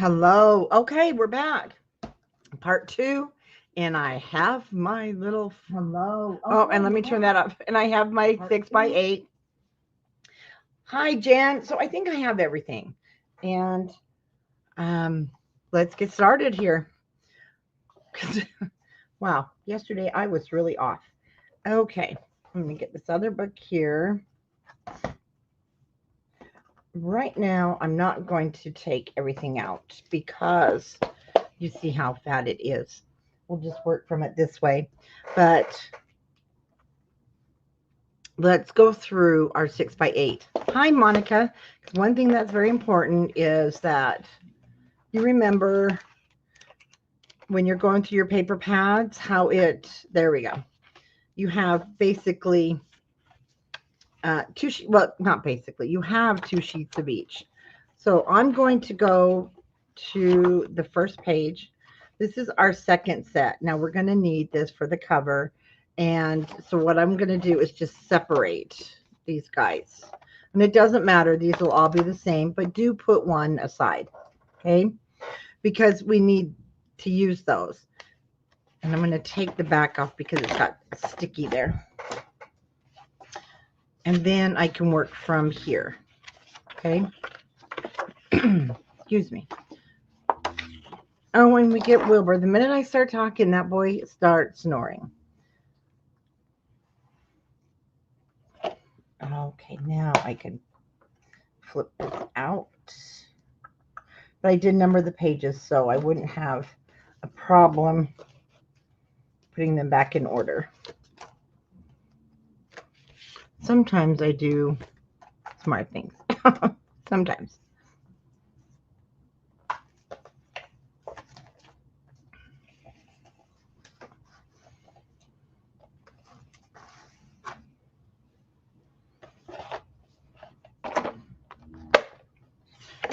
Hello. Okay, we're back. Part two. And I have my little hello. Oh, and let me turn that up. And I have my 6x8. Hi, Jan. So I think I have everything. And let's get started here. Wow, yesterday I was really off. Okay, let me get this other book here. Right now, I'm not going to take everything out because you see how fat it is. We'll just work from it this way. But let's go through our 6x8. Hi, Monica. One thing that's very important is that you remember when you're going through your paper pads, there we go. You have basically not basically, you have 2 sheets of each. So I'm going to go to the first page. This is our second set. Now we're going to need this for the cover. And so what I'm going to do is just separate these guys. And it doesn't matter. These will all be the same, but do put one aside. Okay. Because we need to use those. And I'm going to take the back off because it's got sticky there. And then I can work from here. Okay. Excuse me. Oh, when we get Wilbur, the minute I start talking, that boy starts snoring. Okay, now I can flip this out. But I did number the pages, so I wouldn't have a problem putting them back in order. Sometimes I do smart things. Sometimes.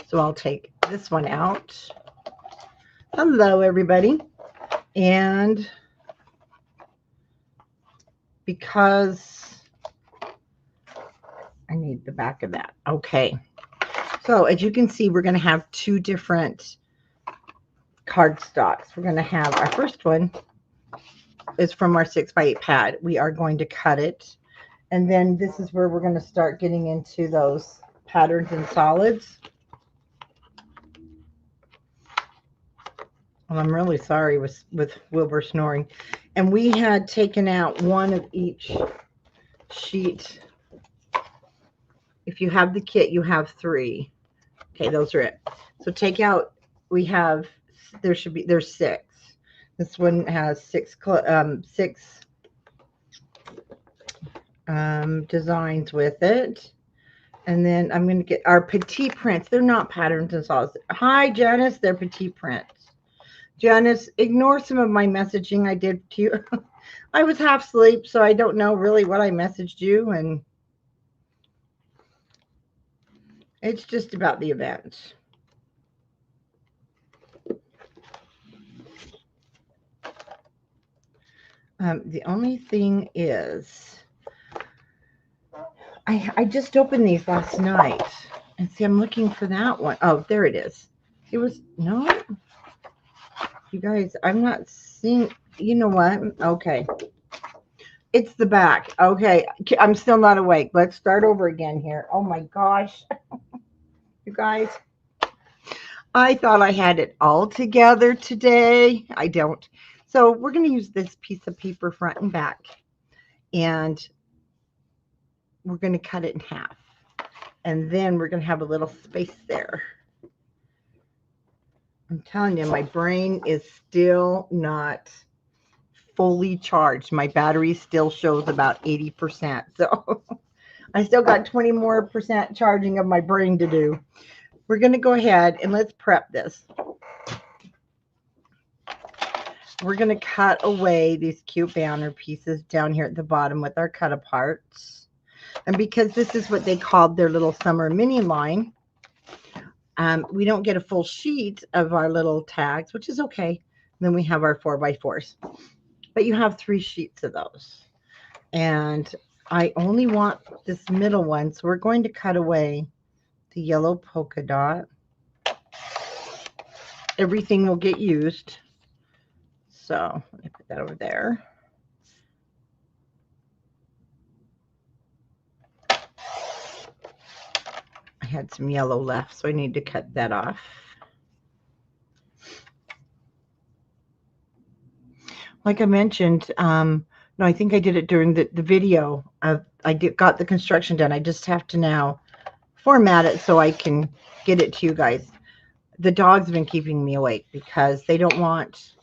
So I'll take this one out. Hello, everybody. And because I need the back of that. Okay. So as you can see, we're going to have 2 different cardstocks. We're going to have our first one is from our 6x8 pad. We are going to cut it. And then this is where we're going to start getting into those patterns and solids. Well, I'm really sorry with Wilbur snoring. And we had taken out one of each sheet. If you have the kit, you have 3. Okay, those are it. So take out, there's 6. This one has 6 designs with it. And then I'm going to get our petite prints. They're not patterns and solids. Hi, Janice. They're petite prints. Janice, ignore some of my messaging I did to you. I was half asleep, so I don't know really what I messaged you. And it's just about the event. The only thing is, I just opened these last night. And see, I'm looking for that one. Oh, there it is. It was, no. You guys, I'm not seeing, you know what? Okay. It's the back. Okay. I'm still not awake. Let's start over again here. Oh my gosh. You guys, I thought I had it all together today. I don't. So we're going to use this piece of paper front and back. And we're going to cut it in half. And then we're going to have a little space there. I'm telling you, my brain is still not fully charged. My battery still shows about 80%. So I still got 20 more percent charging of my brain to do. We're going to go ahead and let's prep this. We're going to cut away these cute banner pieces down here at the bottom with our cut aparts. And because this is what they called their little summer mini line, we don't get a full sheet of our little tags, which is okay. And then we have our 4x4s. But you have 3 sheets of those. And I only want this middle one. So we're going to cut away the yellow polka dot. everything will get used. So let me put that over there. I had some yellow left, so I need to cut that off. Like I mentioned, no, I think I did it during the video. Got the construction done. I just have to now format it so I can get it to you guys. The dogs have been keeping me awake because they don't want,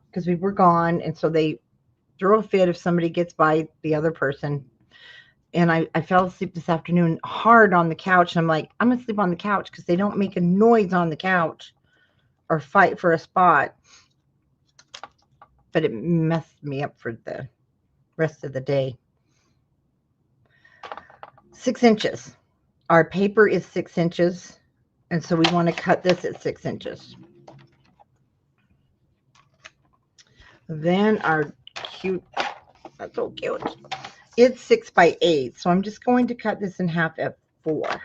because we were gone, and so they throw a fit if somebody gets by the other person. And I fell asleep this afternoon hard on the couch. And I'm like, I'm going to sleep on the couch because they don't make a noise on the couch or fight for a spot. But it messed me up for the rest of the day. 6 inches. Our paper is 6 inches. And so we want to cut this at 6 inches. Then our cute, that's so cute. It's 6 by 8. So I'm just going to cut this in half at 4.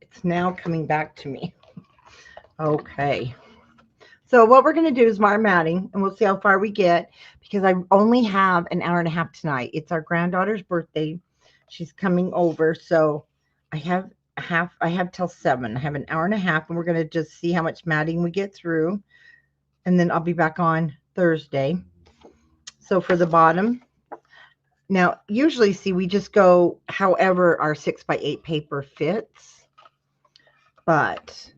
It's now coming back to me. Okay. So what we're going to do is wire matting, and we'll see how far we get, because I only have an hour and a half tonight. It's our granddaughter's birthday. She's coming over, so I have till 7. I have an hour and a half, and we're going to just see how much matting we get through, and then I'll be back on Thursday. So for the bottom, now usually, see, we just go however our 6 by 8 paper fits, but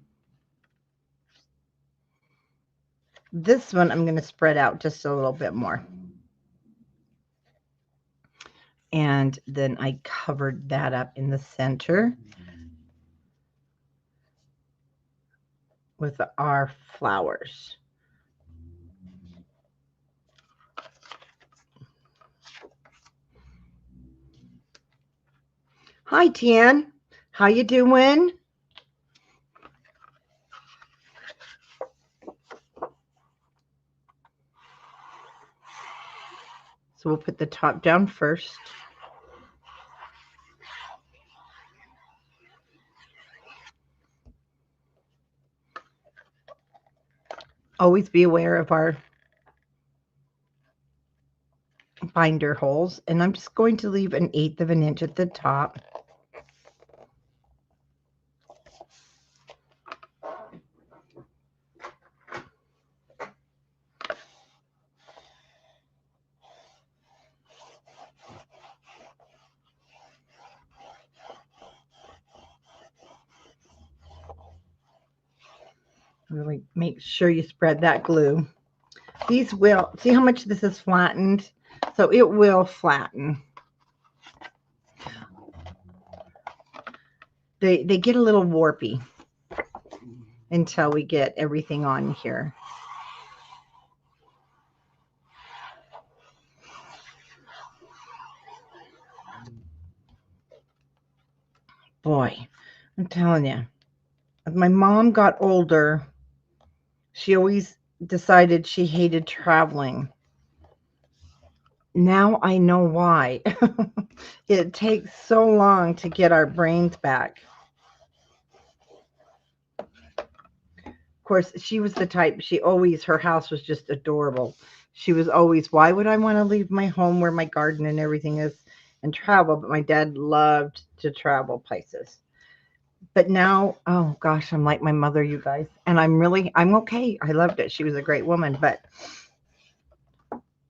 this one I'm going to spread out just a little bit more. And then I covered that up in the center with our flowers. Hi, Tian. How you doing? So we'll put the top down first. Always be aware of our binder holes. And I'm just going to leave 1/8 of an inch at the top. Really make sure you spread that glue. These will, see how much this is flattened? So it will flatten. They get a little warpy until we get everything on here. Boy, I'm telling you, as my mom got older, she always decided she hated traveling. Now I know why. It takes so long to get our brains back. Of course, she was the type, her house was just adorable. She was always, why would I want to leave my home where my garden and everything is and travel? But my dad loved to travel places. But now, oh gosh, I'm like my mother, you guys. And I'm okay. I loved it. She was a great woman, but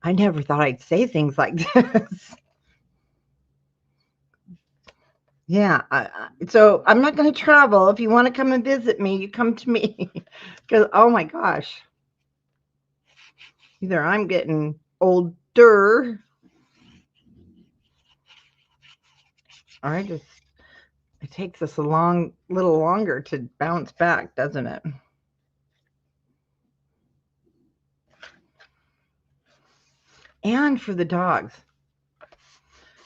I never thought I'd say things like this. Yeah. So I'm not going to travel. If you want to come and visit me, you come to me. Because, oh my gosh. Either I'm getting older. Or it takes us a little longer to bounce back, doesn't it? And for the dogs.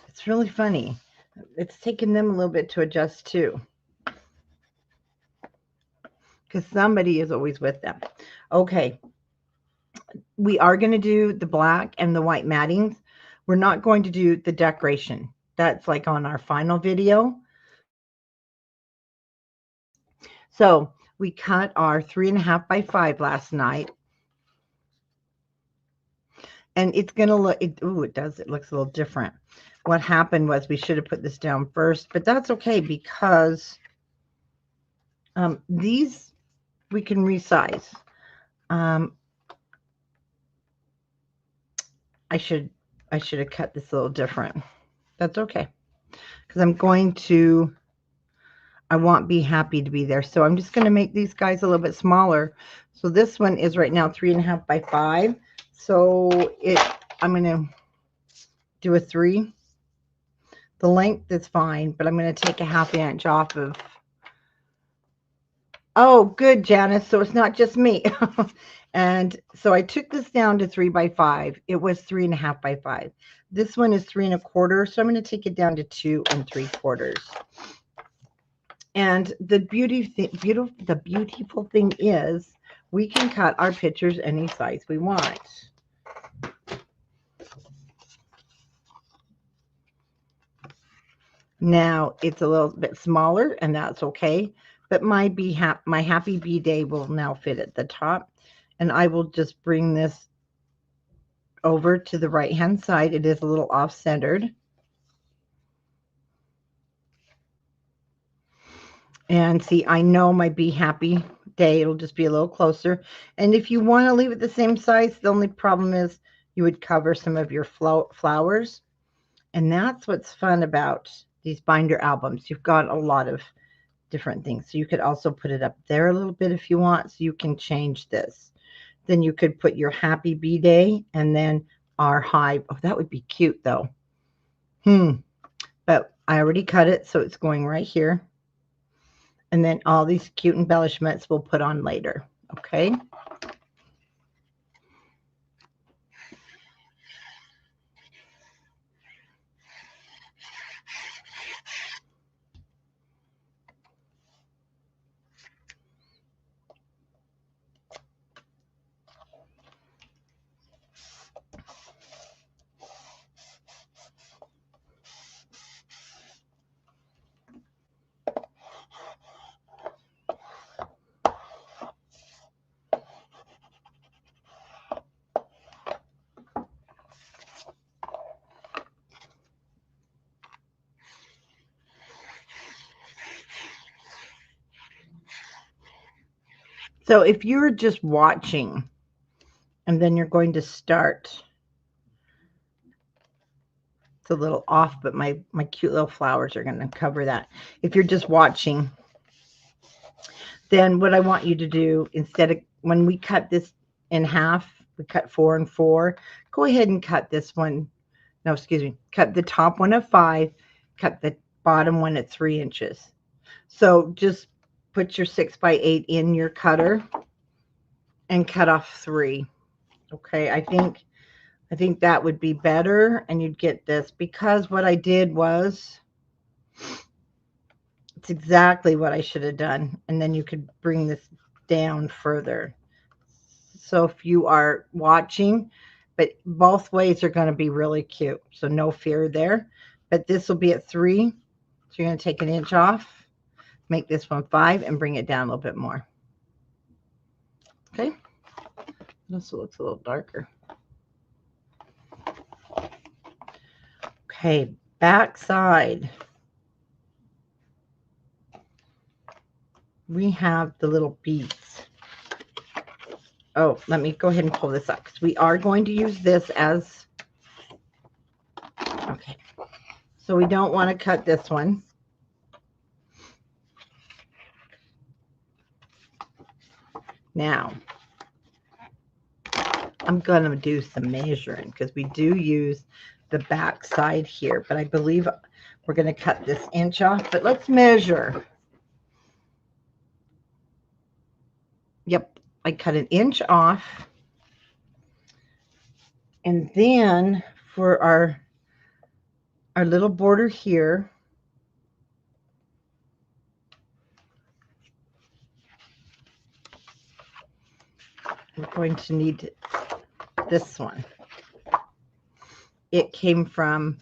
It's really funny. It's taken them a little bit to adjust too. Because somebody is always with them. Okay. We are going to do the black and the white mattings. We're not going to do the decoration. That's like on our final video. So we cut our 3.5 by 5 last night. And it's going to look, it does, it looks a little different. What happened was we should have put this down first, but that's okay because these we can resize. I should have cut this a little different. That's okay. Because I want Be Happy to be there. So I'm just going to make these guys a little bit smaller. So this one is right now 3.5 by 5. So I'm going to do a 3. The length is fine, but I'm going to take a 1/2 inch off of. Oh, good, Janice. So it's not just me. And so I took this down to 3 by 5. It was 3.5 by 5. This one is 3 1/4. So I'm going to take it down to 2 3/4. And the beautiful thing is we can cut our pictures any size we want. Now it's a little bit smaller, and that's okay. But my Happy Bee Day will now fit at the top, and I will just bring this over to the right hand side. It is a little off centered. And see, I know my Be Happy Day, it'll just be a little closer. And if you want to leave it the same size, the only problem is you would cover some of your flowers. And that's what's fun about these binder albums. You've got a lot of different things. So you could also put it up there a little bit if you want. So you can change this. Then you could put your Happy Bee Day and then our hive. Oh, that would be cute though. But I already cut it, so it's going right here. And then all these cute embellishments we'll put on later. Okay. So if you're just watching and then you're going to start, it's a little off, but my cute little flowers are going to cover that. If you're just watching, then what I want you to do, instead of when we cut this in half, we cut 4 and 4, go ahead and cut this one. No, excuse me. Cut the top one at 5, cut the bottom one at 3 inches. So just put your 6 by 8 in your cutter and cut off 3. Okay, I think that would be better, and you'd get this, because what I did was, it's exactly what I should have done, and then you could bring this down further. So if you are watching, but both ways are going to be really cute, so no fear there. But this will be at 3, so you're going to take 1 inch off, make this one 5, and bring it down a little bit more. Okay, this looks a little darker. Okay, back side. We have the little beads. Oh, let me go ahead and pull this up because we are going to use this as, okay. So we don't want to cut this one. Now, I'm going to do some measuring because we do use the back side here, but I believe we're going to cut this inch off, but let's measure. Yep, I cut 1 inch off. And then for our little border here, we're going to need this one. It came from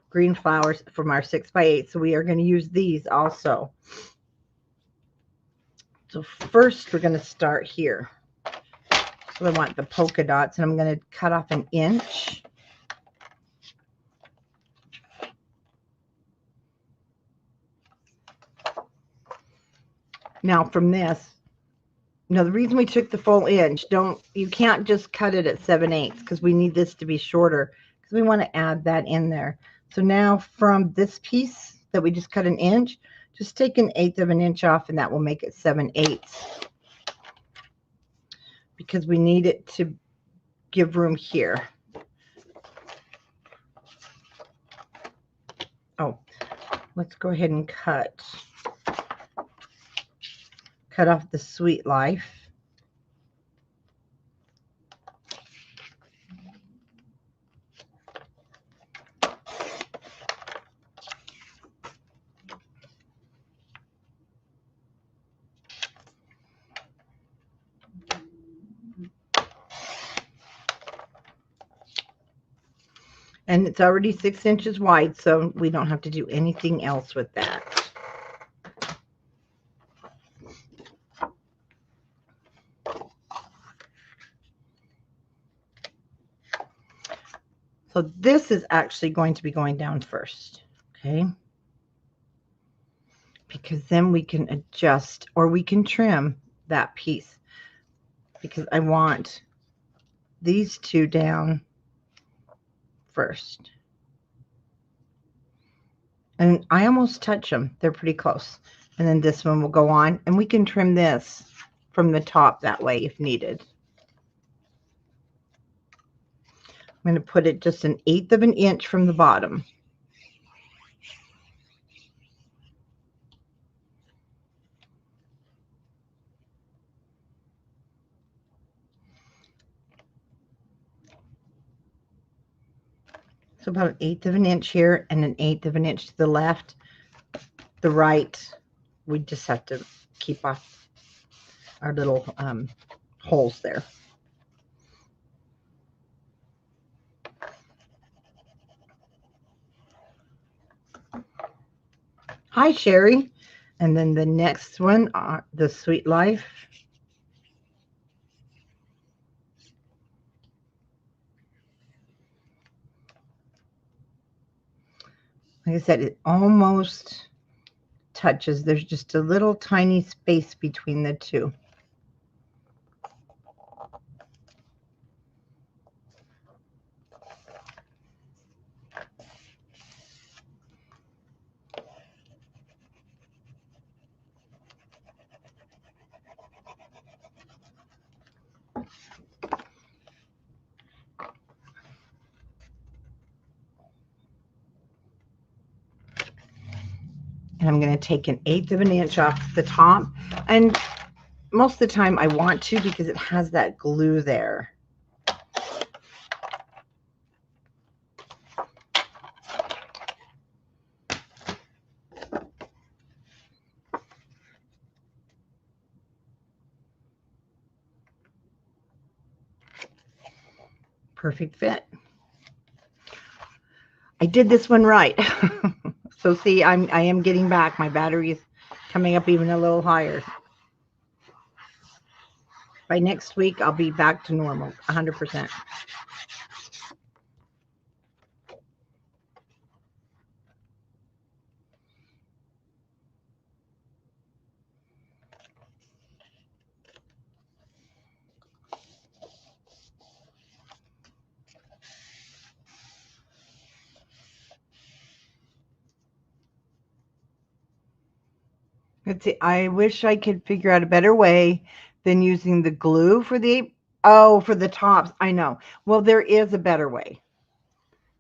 green flowers from our 6 by 8, so we are going to use these also. So first we're going to start here. So I want the polka dots, and I'm going to cut off 1 inch. Now from this, now the reason we took the full inch, you can't just cut it at 7/8 because we need this to be shorter because we want to add that in there. So now from this piece that we just cut 1 inch, just take 1/8 of an inch off, and that will make it 7/8 because we need it to give room here. Oh, let's go ahead and cut off the Sweet Life. And it's already 6 inches wide, so we don't have to do anything else with that. So this is actually going to be going down first, okay? Because then we can adjust, or we can trim that piece, because I want these two down first. And I almost touch them. They're pretty close. And then this one will go on, and we can trim this from the top that way if needed. I'm going to put it just 1/8 of an inch from the bottom. So about 1/8 of an inch here and 1/8 of an inch to the left. The right, we just have to keep off our little holes there. Hi, Sherry. And then the next one, the Sweet Life. Like I said, it almost touches. There's just a little tiny space between the two. And I'm going to take 1/8 of an inch off the top. And most of the time I want to, because it has that glue there. Perfect fit. I did this one right. So see, I am getting back. My battery is coming up even a little higher. By next week, I'll be back to normal, 100%. Let's see. I wish I could figure out a better way than using the glue for the, for the tops. I know. Well, there is a better way.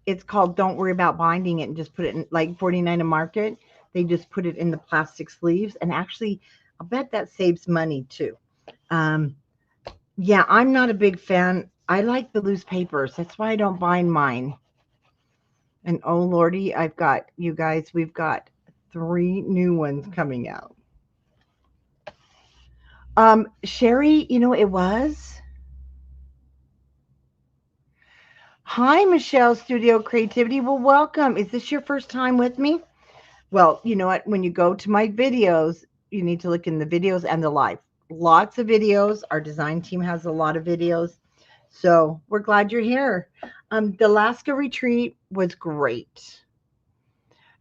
It's called Don't Worry About Binding It, and just put it in, like 49 a Market. They just put it in the plastic sleeves. And actually, I'll bet that saves money too. Yeah, I'm not a big fan. I like the loose papers. That's why I don't bind mine. And oh Lordy, I've got, you guys, we've got 3 new ones coming out. Sherry, you know, it was. Hi, Michelle, Studio Creativity. Well, welcome. Is this your first time with me? Well, you know what? When you go to my videos, you need to look in the videos and the live. Lots of videos. Our design team has a lot of videos. So we're glad you're here. The Alaska retreat was great,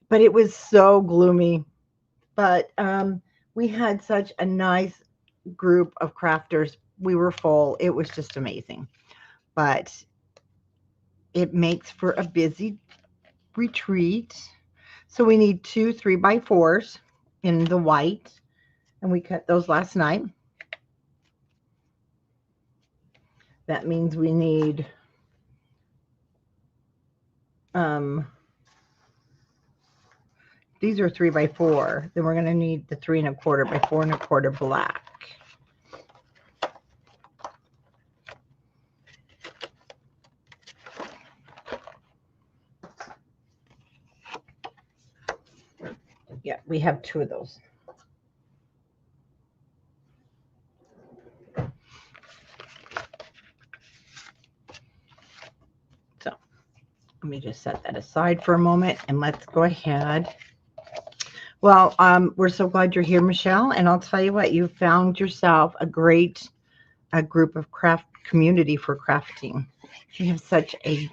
but it was so gloomy. But we had such a nice group of crafters. We were full. It was just amazing. But it makes for a busy retreat. So we need 2 3x4s in the white, and we cut those last night. That means we need these are 3x4. Then we're going to need the 3 1/4 by 4 1/4 black. Yeah, we have 2 of those. So let me just set that aside for a moment and let's go ahead. Well, we're so glad you're here, Michelle. And I'll tell you what, you found yourself a great group of craft community for crafting. You have such a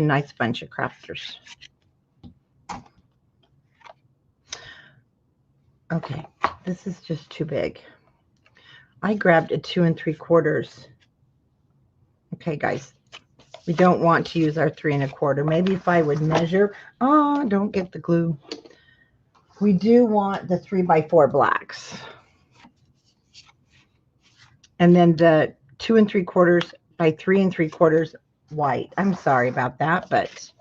nice bunch of crafters. Okay, this is just too big. I grabbed a 2 3/4. Okay, guys, we don't want to use our 3 1/4. Maybe if I would measure, don't get the glue. We do want the 3x4 blacks. And then the 2 3/4 by 3 3/4 white. I'm sorry about that, but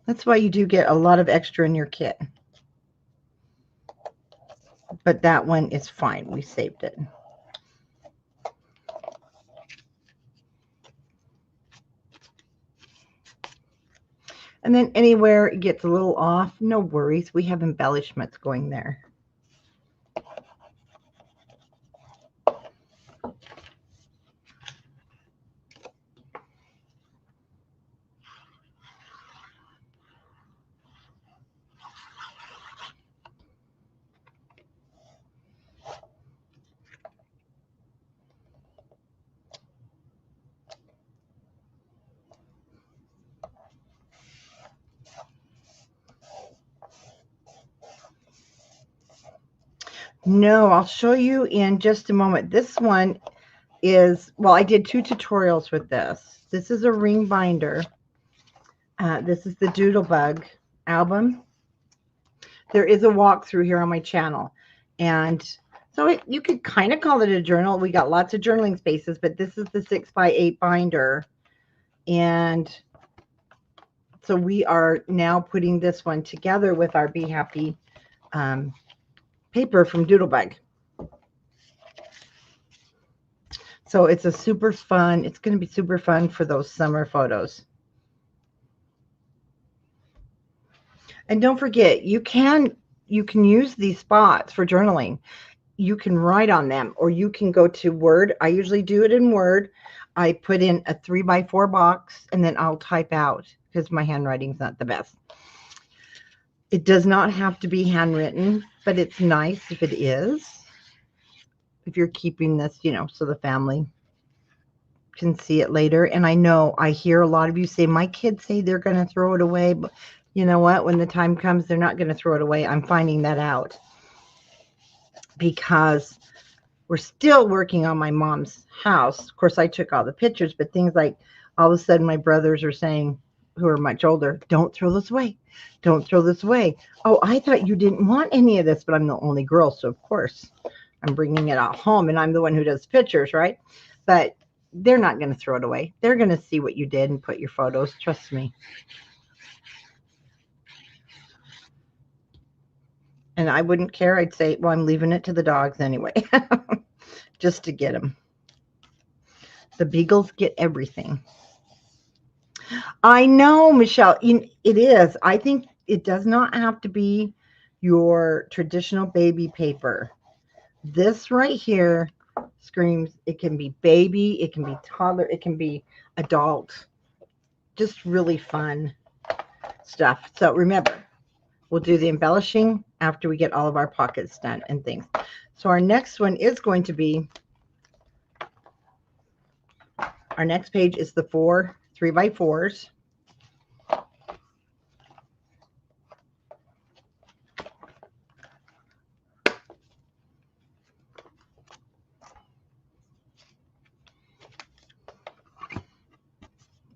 that's why you do get a lot of extra in your kit. But that one is fine. We saved it. And then anywhere it gets a little off, no worries. We have embellishments going there. No, I'll show you in just a moment. This one is, well, I did 2 tutorials with this. This is a ring binder. This is the Doodlbug album. There is a walkthrough here on my channel. And so you could kind of call it a journal. We got lots of journaling spaces, but this is the 6x8 binder. And so we are now putting this one together with our Be Happy paper from Doodlbug. So it's a super fun, it's going to be super fun for those summer photos. And don't forget, you can use these spots for journaling. You can write on them, or you can go to Word. I usually do it in Word. I put in a 3x4 box, and then I'll type out because my handwriting's not the best. It does not have to be handwritten, but it's nice if it is. If you're keeping this, so the family can see it later. And I know I hear a lot of you say, my kids say they're going to throw it away. But you know what? When the time comes, they're not going to throw it away. I'm finding that out because we're still working on my mom's house. Of course, I took all the pictures, but things like all of a sudden my brothers are saying, who are much older, don't throw this away. Don't throw this away. Oh, I thought you didn't want any of this, but I'm the only girl. So, of course, I'm bringing it out home, and I'm the one who does pictures, right? But they're not going to throw it away. They're going to see what you did and put your photos. Trust me. And I wouldn't care. I'd say, well, I'm leaving it to the dogs anyway, just to get them. The beagles get everything. I know, Michelle, it is. I think it does not have to be your traditional baby paper. This right here screams, it can be baby, it can be toddler, it can be adult. Just really fun stuff. So remember, We'll do the embellishing after we get all of our pockets done and things. So our next one is going to be, our next page is the 4 3x4s.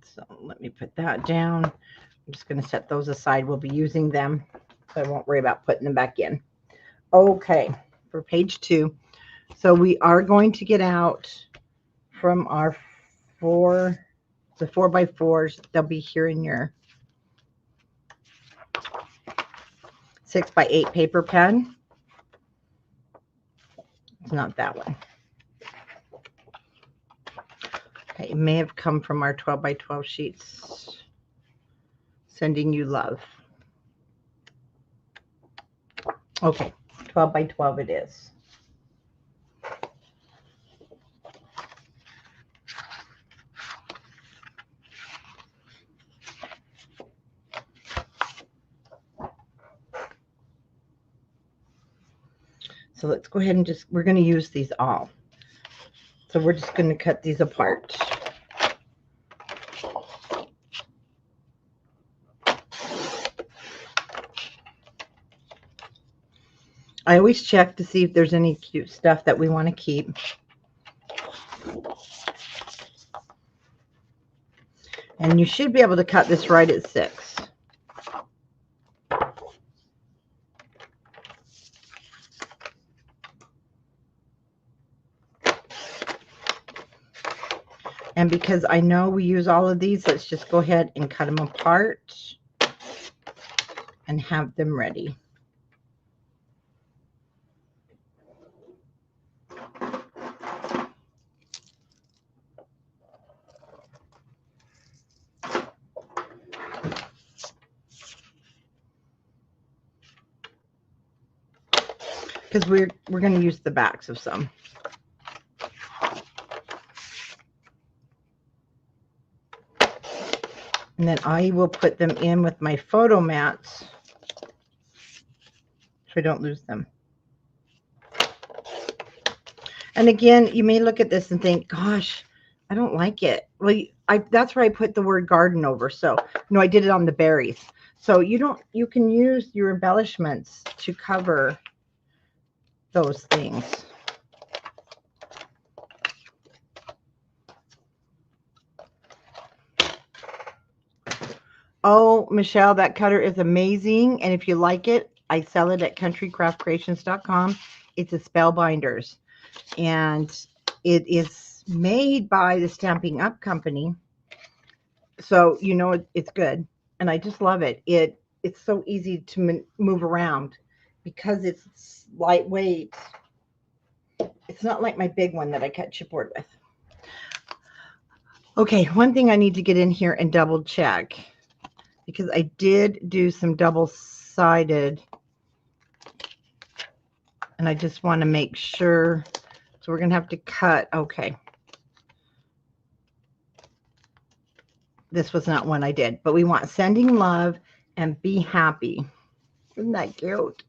So let me put that down. I'm just going to set those aside. We'll be using them, so I won't worry about putting them back in. Okay, for page 2. So we are going to get out from our the 4x4s. They'll be here in your 6x8 paper pen. It's not that one. Okay, it may have come from our 12x12 sheets. Sending you love. Okay, 12x12 it is. So let's go ahead and just, we're going to use these all. So we're just going to cut these apart. I always check to see if there's any cute stuff that we want to keep. And you should be able to cut this right at 6. And because I know we use all of these, let's just go ahead and cut them apart and have them ready. Because we're going to use the backs of some. And then I will put them in with my photo mats so I don't lose them. And again, you may look at this and think, gosh, I don't like it. Well, that's where I put the word garden over. So, no, I did it on the berries. So you can use your embellishments to cover those things. Oh, Michelle, that cutter is amazing. And if you like it, I sell it at countrycraftcreations.com. It's a Spellbinders. And it is made by the Stamping Up Company. So, you know, it's good. And I just love it. It's so easy to move around because it's lightweight. It's not like my big one that I cut chipboard with. Okay, one thing I need to get in here and double check, because I did do some double-sided, and I just want to make sure. So we're going to have to cut. Okay. This was not one I did, but we want sending love and be happy. Isn't that cute?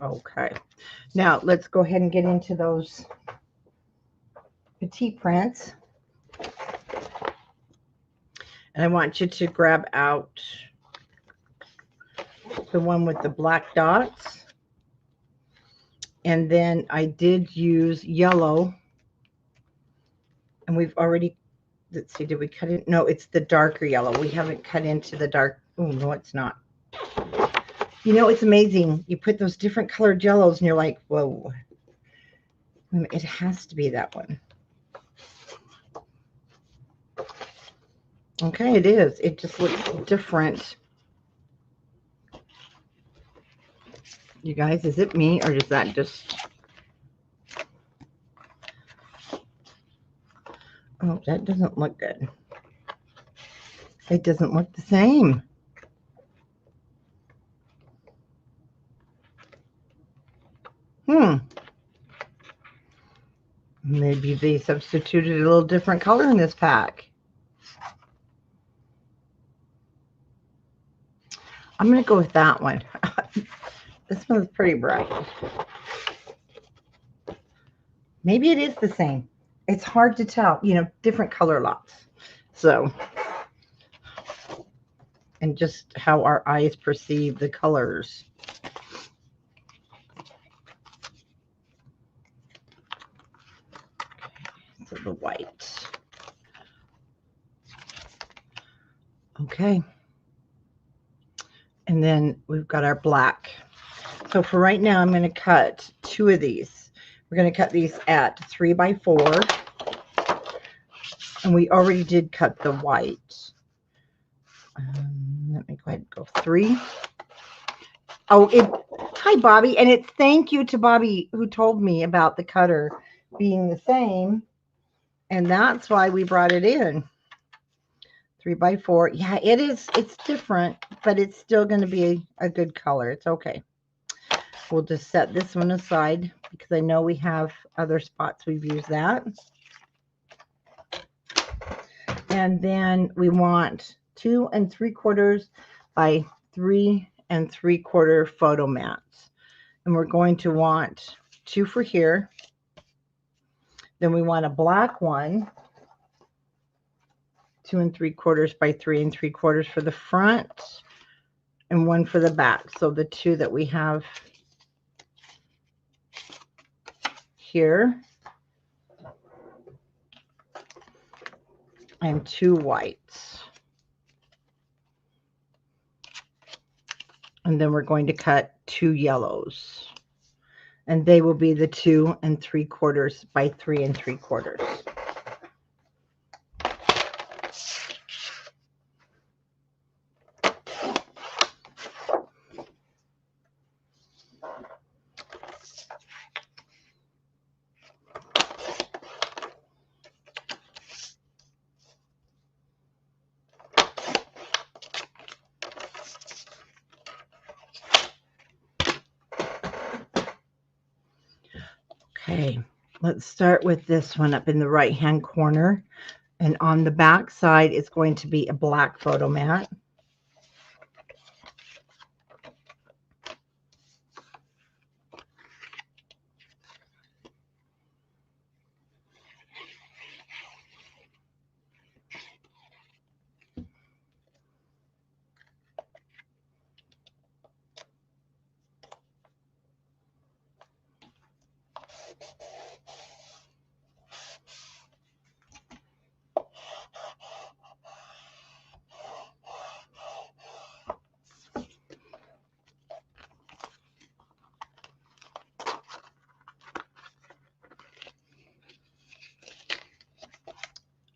Okay. Now let's go ahead and get into those petite prints. And I want you to grab out the one with the black dots. And then I did use yellow. And we've already, let's see, did we cut it? No, it's the darker yellow. We haven't cut into the dark. Oh, no, it's not. You know, it's amazing. You put those different colored yellows and you're like, whoa. It has to be that one. Okay, it is. It just looks different. You guys, is it me or is that just... Oh, that doesn't look good. It doesn't look the same. Maybe they substituted a little different color in this pack. I'm going to go with that one. This one's pretty bright. Maybe it is the same. It's hard to tell, you know, different color lots. So, and just how our eyes perceive the colors. So the white. Okay. And then we've got our black. So for right now, I'm going to cut 2 of these. We're going to cut these at 3 by 4. And we already did cut the white. Let me go ahead and go 3. Oh, hi, Bobby. And it's thank you to Bobby who told me about the cutter being the same. And that's why we brought it in. 3 by 4. Yeah, it is. It's different, but it's still going to be a good color. It's okay. We'll just set this one aside because I know we have other spots we've used that. And then we want 2 3/4 by 3 3/4 photo mats. And we're going to want 2 for here. Then we want a black one, 2 3/4 by 3 3/4 for the front, and 1 for the back. So the 2 that we have here, and 2 whites. And then we're going to cut 2 yellows. And they will be the 2 3/4 by 3 3/4. Okay, let's start with this one up in the right hand corner, and on the back side it's going to be a black photo mat.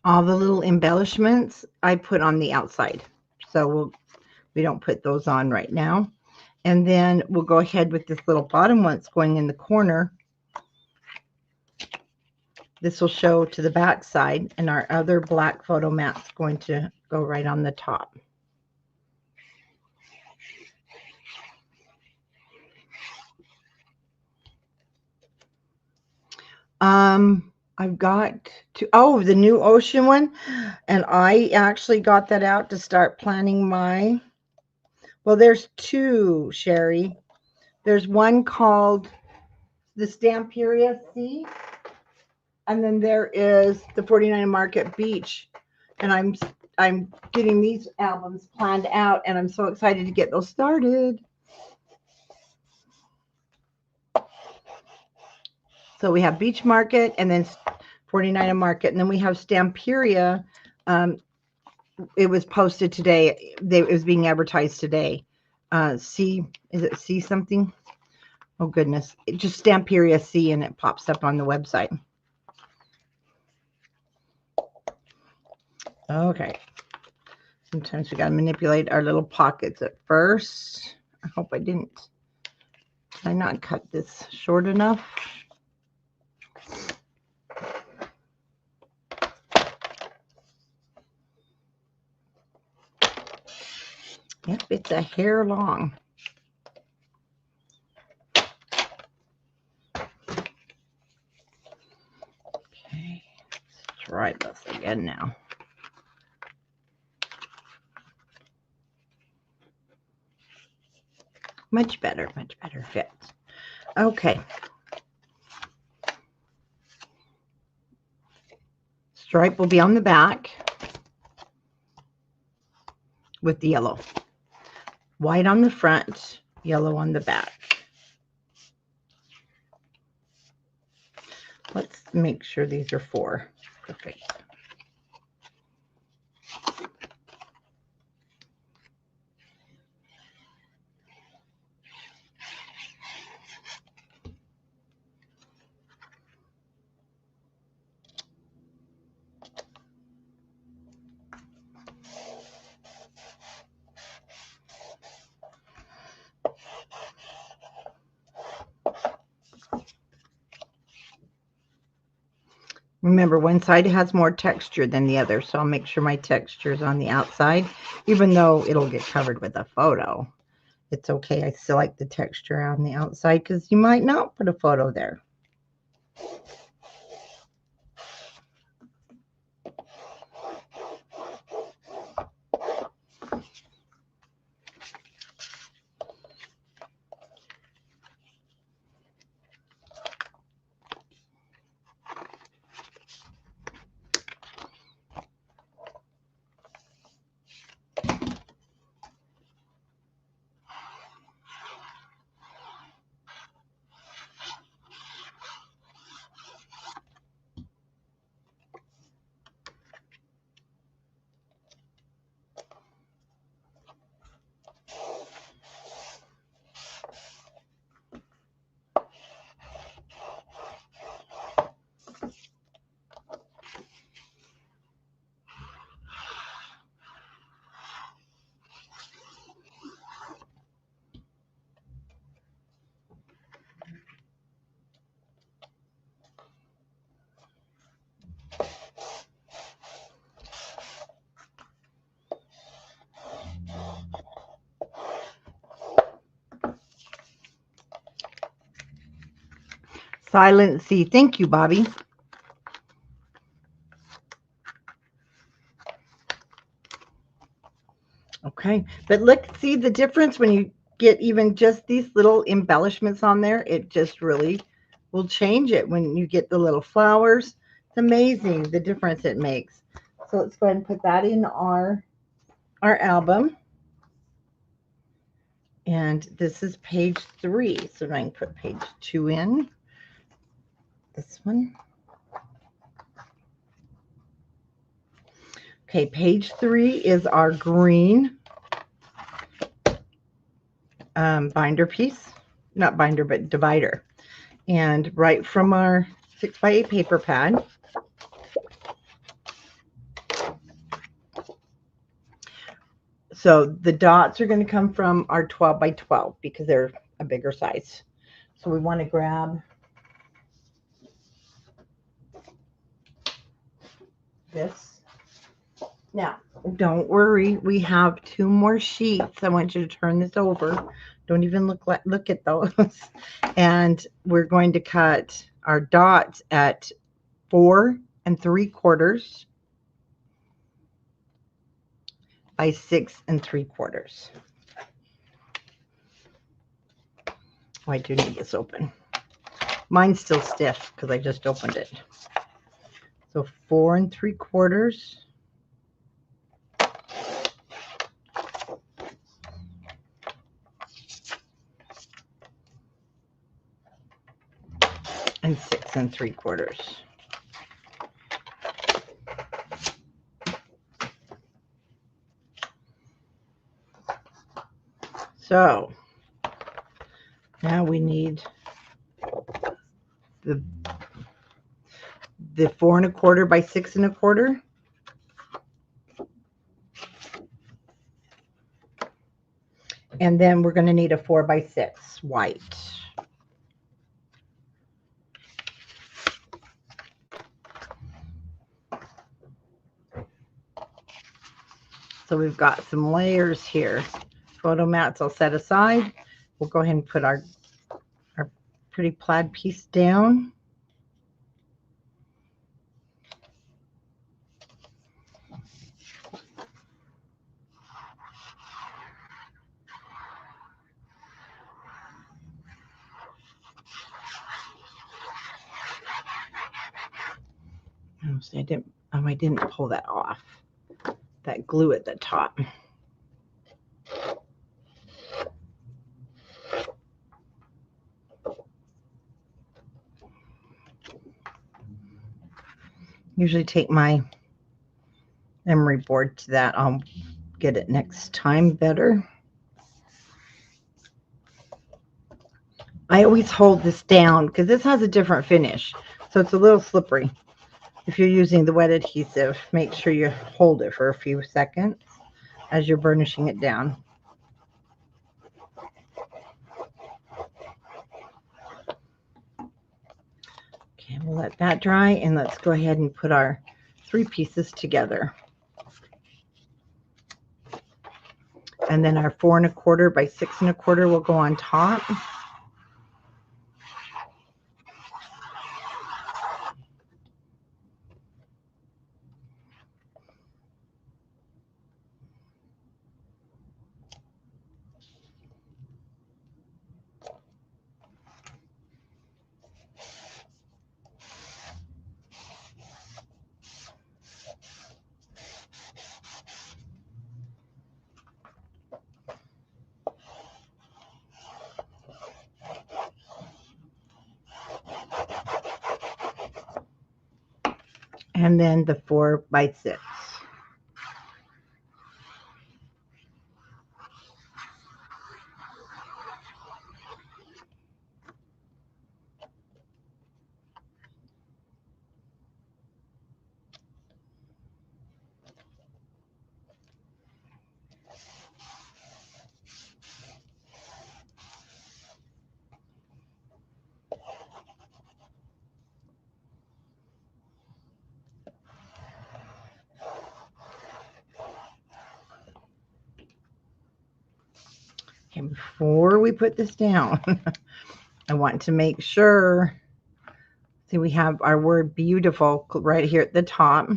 All the little embellishments I put on the outside, so we don't put those on right now. And then we'll go ahead with this little bottom one that's going in the corner. This will show to the back side, and our other black photo mat's going to go right on the top. I've got the new ocean one, and I actually got that out to start planning my, well, there's 2, Sherry. There's one called the Stamperia Sea, and then there is the 49 Market Beach, and I'm getting these albums planned out, and I'm so excited to get those started. So we have Beach Market and then 49 Market, and then we have Stamperia. It was posted today. It was being advertised today. Is it C something? Oh goodness, just Stamperia C, and it pops up on the website. Okay. Sometimes we got to manipulate our little pockets at first. I hope I didn't. Did I not cut this short enough? Yep, it's a hair long. Okay, let's try this again now. Much better fit. Okay. Stripe will be on the back with the yellow. White on the front, yellow on the back. Let's make sure these are 4. Perfect. Remember, one side has more texture than the other, so I'll make sure my texture is on the outside, even though it'll get covered with a photo. It's okay. I still like the texture on the outside because you might not put a photo there. Silent C. Thank you, Bobby. Okay, but look, see the difference when you get even just these little embellishments on there. It just really will change it when you get the little flowers. It's amazing the difference it makes. So let's go ahead and put that in our album. And this is page 3. So now I can put page 2 in. This one. Okay, page 3 is our green binder piece. Not binder, but divider. And right from our 6x8 paper pad, so the dots are going to come from our 12x12 because they're a bigger size. So we want to grab this. Now, don't worry, we have 2 more sheets. I want you to turn this over. Don't even look at those. And we're going to cut our dots at 4 3/4 by 6 3/4. Oh, I do need this open. Mine's still stiff because I just opened it. So 4 3/4. And 6 3/4. So now we need the 4 1/4 by 6 1/4. And then we're going to need a 4 by 6 white. So we've got some layers here. Photo mats I'll set aside. We'll go ahead and put our pretty plaid piece down. Oh, see, I didn't pull that off. That glue at the top. Usually take my emery board to that. I'll get it next time better. I always hold this down because this has a different finish, so it's a little slippery. If you're using the wet adhesive, make sure you hold it for a few seconds as you're burnishing it down. Okay, we'll let that dry, and let's go ahead and put our 3 pieces together. And then our 4 1/4 by 6 1/4 will go on top. And then the 4 by 6. Okay, before we put this down, I want to make sure, see, we have our word beautiful right here at the top.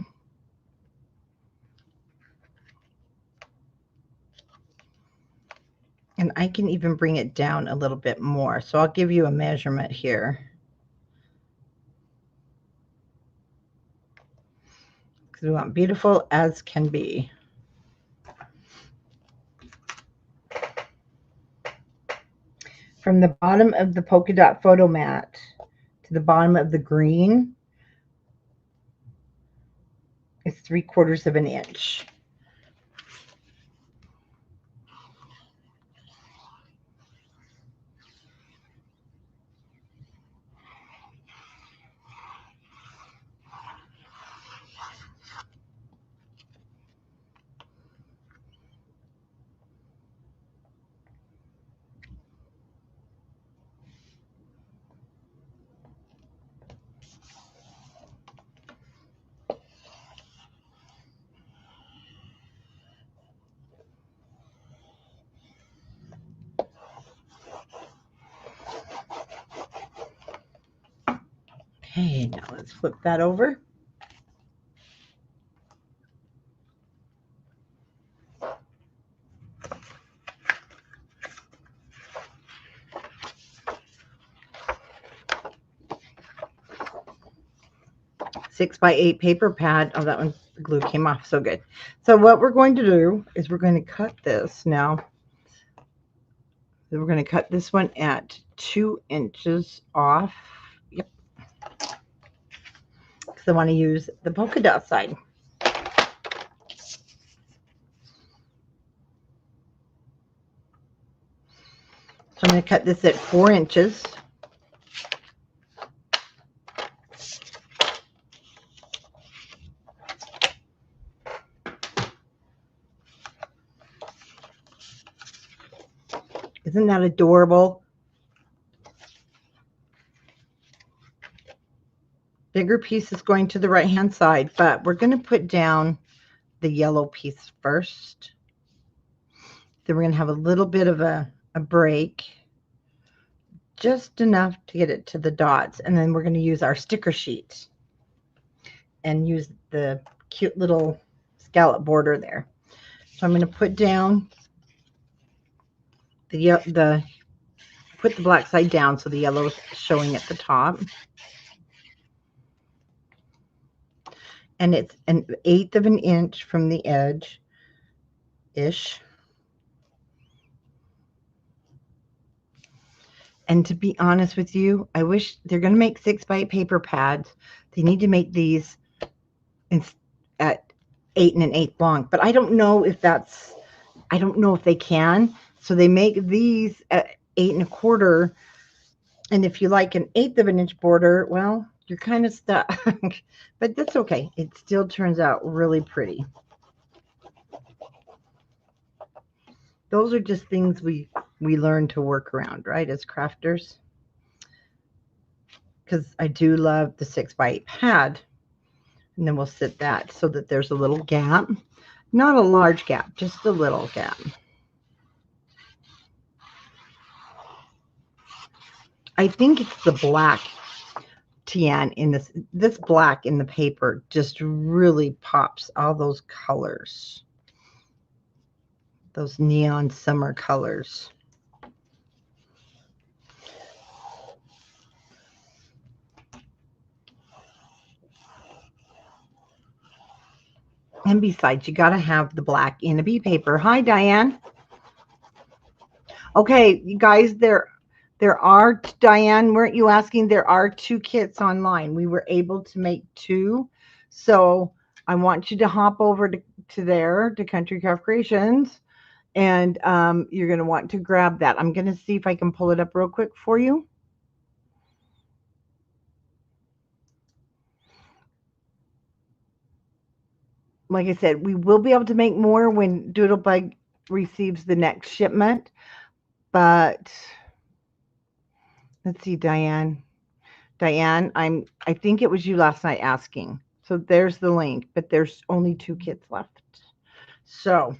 And I can even bring it down a little bit more. So I'll give you a measurement here. Because we want beautiful as can be. From the bottom of the polka dot photo mat to the bottom of the green is 3/4 of an inch. Okay, now let's flip that over. Six by 8 paper pad. Oh, that one, the glue came off so good. So what we're going to do is we're going to cut this now. We're going to cut this one at 2 inches off. Yep. Because I want to use the polka dot side. So I'm going to cut this at 4 inches. Isn't that adorable? Bigger piece is going to the right hand side, but we're going to put down the yellow piece first. Then we're going to have a little bit of a break, just enough to get it to the dots, and then we're going to use our sticker sheet and use the cute little scallop border there. So I'm going to put down put the black side down so the yellow is showing at the top. and it's an 1/8 of an inch from the edge ish. And to be honest with you, I wish they're going to make 6x8 paper pads. They need to make these at 8 1/8 long, but I don't know if they can. So they make these at 8 1/4. And if you like an 1/8 of an inch border, well, you're kind of stuck, but that's okay. It still turns out really pretty. Those are just things we learn to work around, right, as crafters. Because I do love the 6x8 pad. And then we'll sit that so that there's a little gap. Not a large gap, just a little gap. I think it's the black Tian in this black in the paper just really pops all those colors. Those neon summer colors. And besides, you got to have the black in a bee paper. Hi, Diane. Okay, you guys, there are, Diane, weren't you asking? There are 2 kits online. We were able to make 2. So I want you to hop over to there, to Country Craft Creations, and you're going to want to grab that. I'm going to see if I can pull it up real quick for you. Like I said, we will be able to make more when Doodlbug receives the next shipment, but let's see, Diane. I think it was you last night asking. So there's the link, but there's only 2 kits left. So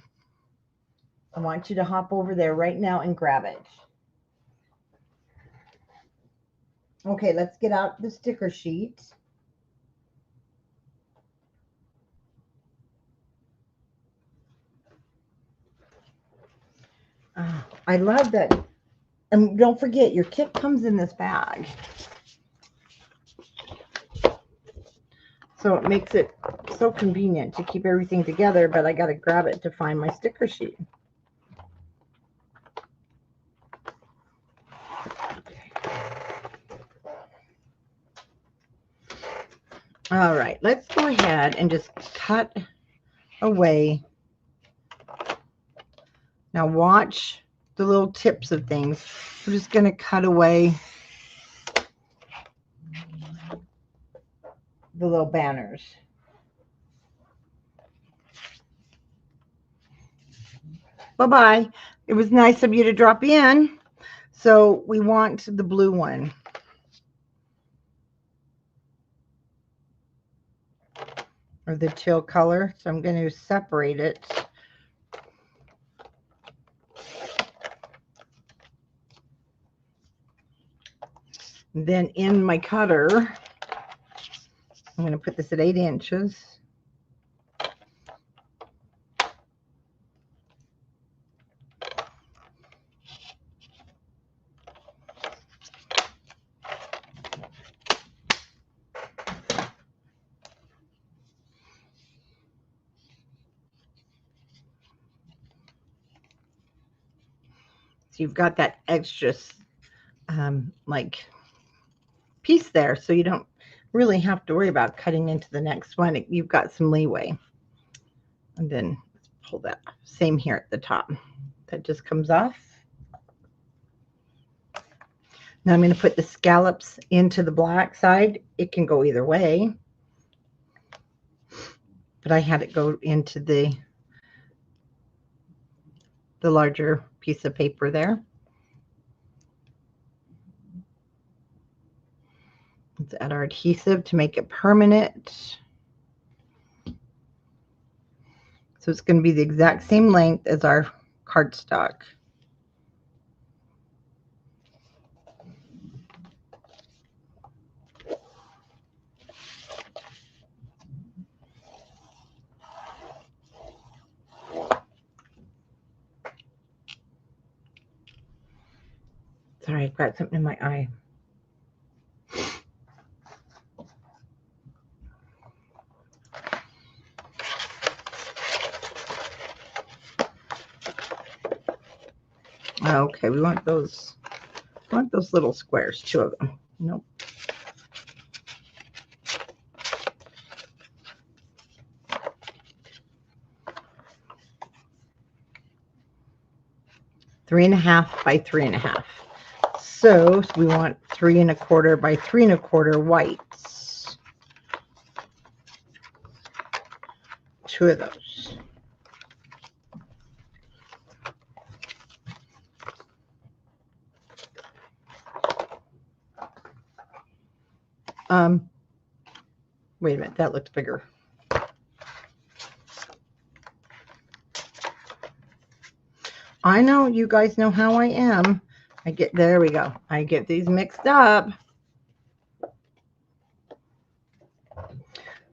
I want you to hop over there right now and grab it. Okay, let's get out the sticker sheet. I love that. And don't forget, your kit comes in this bag. So it makes it so convenient to keep everything together, but I got to grab it to find my sticker sheet. All right, let's go ahead and just cut away. Now watch the little tips of things. I'm just going to cut away the little banners. Bye-bye. It was nice of you to drop in. So we want the blue one. Or the teal color. So I'm going to separate it. Then in my cutter, I'm going to put this at 8 inches. So you've got that extra like piece there, so you don't really have to worry about cutting into the next one. You've got some leeway. And then let's pull that. Same here at the top. That just comes off. Now I'm going to put the scallops into the black side. It can go either way, but I had it go into the larger piece of paper there. Let's add our adhesive to make it permanent. So it's going to be the exact same length as our cardstock. Sorry, I've got something in my eye. Okay, we want those little squares, 2 of them. Nope. Three and a half by 3.5. So we want 3 1/4 by 3 1/4 whites. 2 of those. Wait a minute, that looks bigger. I know, you guys know how I am. There we go. I get these mixed up.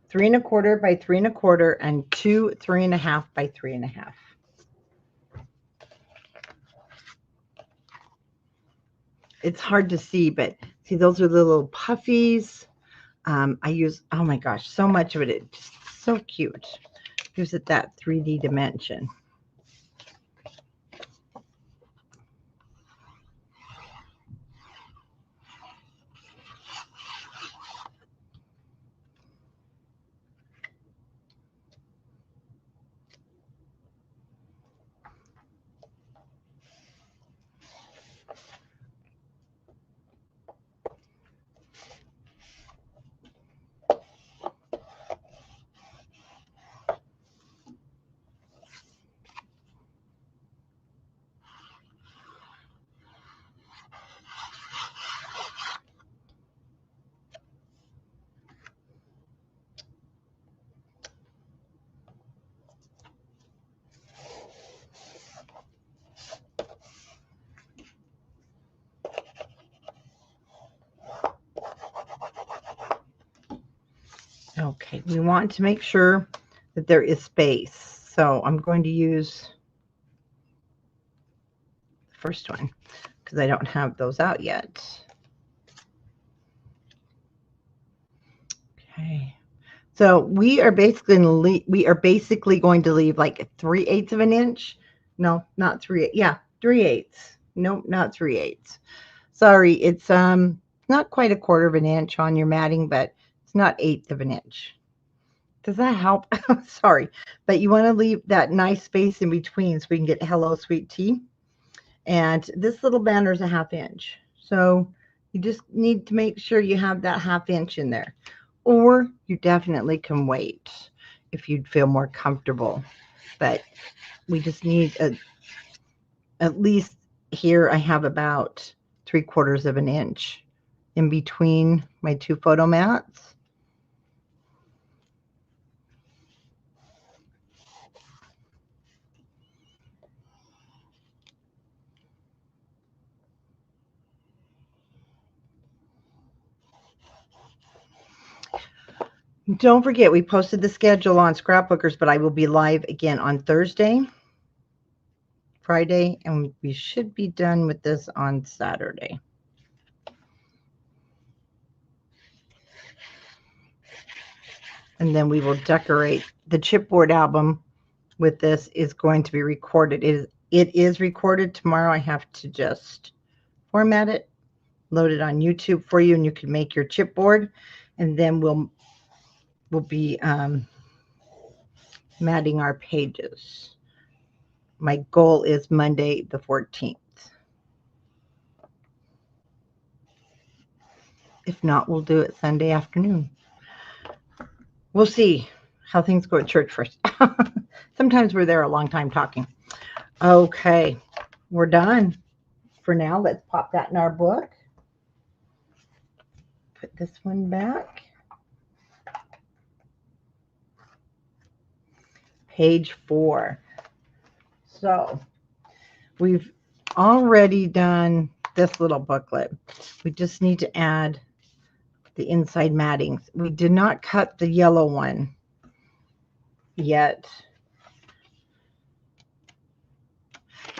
3 1/4 by 3 1/4 and 2 3 1/2 by 3 1/2. It's hard to see, but see, those are the little puffies. I use, oh my gosh, so much of it. It's just so cute. Gives it that 3D dimension. Okay, we want to make sure that there is space. So I'm going to use the first one because I don't have those out yet. Okay, so we are basically going to leave like 3/8 of an inch. No, not 3. Yeah, 3/8. Nope, not 3/8. Sorry, it's not quite 1/4 of an inch on your matting, but it's not 1/8 of an inch. Does that help? Sorry, but you want to leave that nice space in between so we can get Hello Sweet Tea. And this little banner is a 1/2 inch. So you just need to make sure you have that 1/2 inch in there. Or you definitely can wait if you'd feel more comfortable. But we just need at least here I have about 3/4 of an inch in between my 2 photo mats. Don't forget, we posted the schedule on Scrapbookers, but I will be live again on Thursday, Friday, and we should be done with this on Saturday. And then we will decorate. The chipboard album with this is going to be recorded. It is recorded tomorrow. I have to just format it, load it on YouTube for you, and you can make your chipboard. And then we'll be matting our pages. My goal is Monday the 14th. If not, we'll do it Sunday afternoon. We'll see how things go at church first. Sometimes we're there a long time talking. Okay, we're done for now. Let's pop that in our book. Put this one back. Page 4. So we've already done this little booklet. We just need to add the inside mattings. We did not cut the yellow one yet.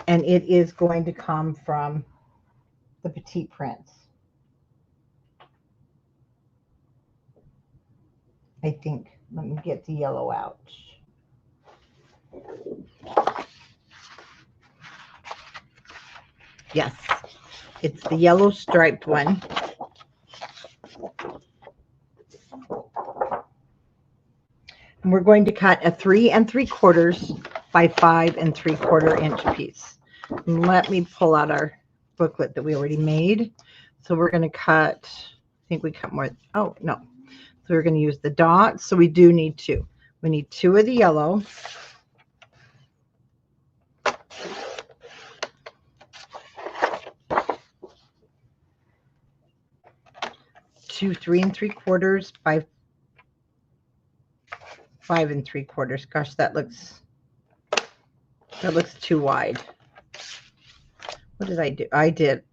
And it is going to come from the Petite Prince. I think. Let me get the yellow out. Yes, it's the yellow striped one. And we're going to cut a 3 3/4 by 5 3/4 inch piece. And let me pull out our booklet that we already made. So we're going to cut, I think we cut more. Oh, no. So we're going to use the dots. So we do need 2. We need 2 of the yellow. Two 3 3/4 by 5 3/4. Gosh, that looks too wide. What did I do? I did.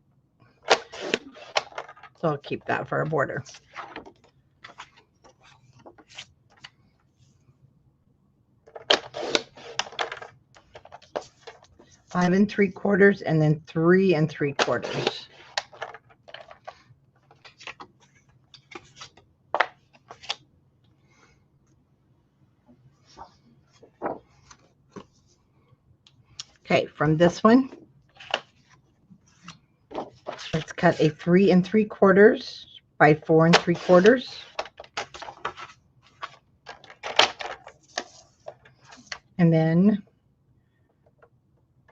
So I'll keep that for our border. Five 3/4 and then 3 3/4. Okay, from this one, let's cut a 3 3/4 by 4 3/4. And then,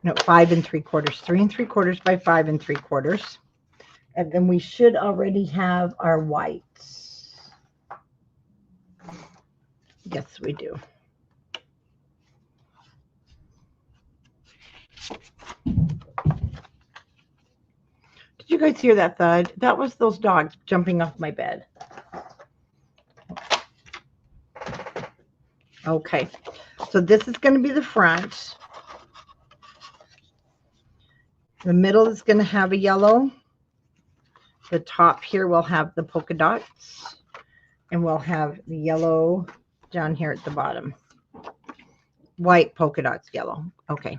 no, 5 3/4, 3 3/4 by 5 3/4. And then we should already have our whites. Yes, we do. Did you guys hear that thud? That was those dogs jumping off my bed. Okay, so this is going to be the front. The middle is going to have a yellow. The top here will have the polka dots. And we'll have the yellow down here at the bottom. White polka dots, yellow. Okay.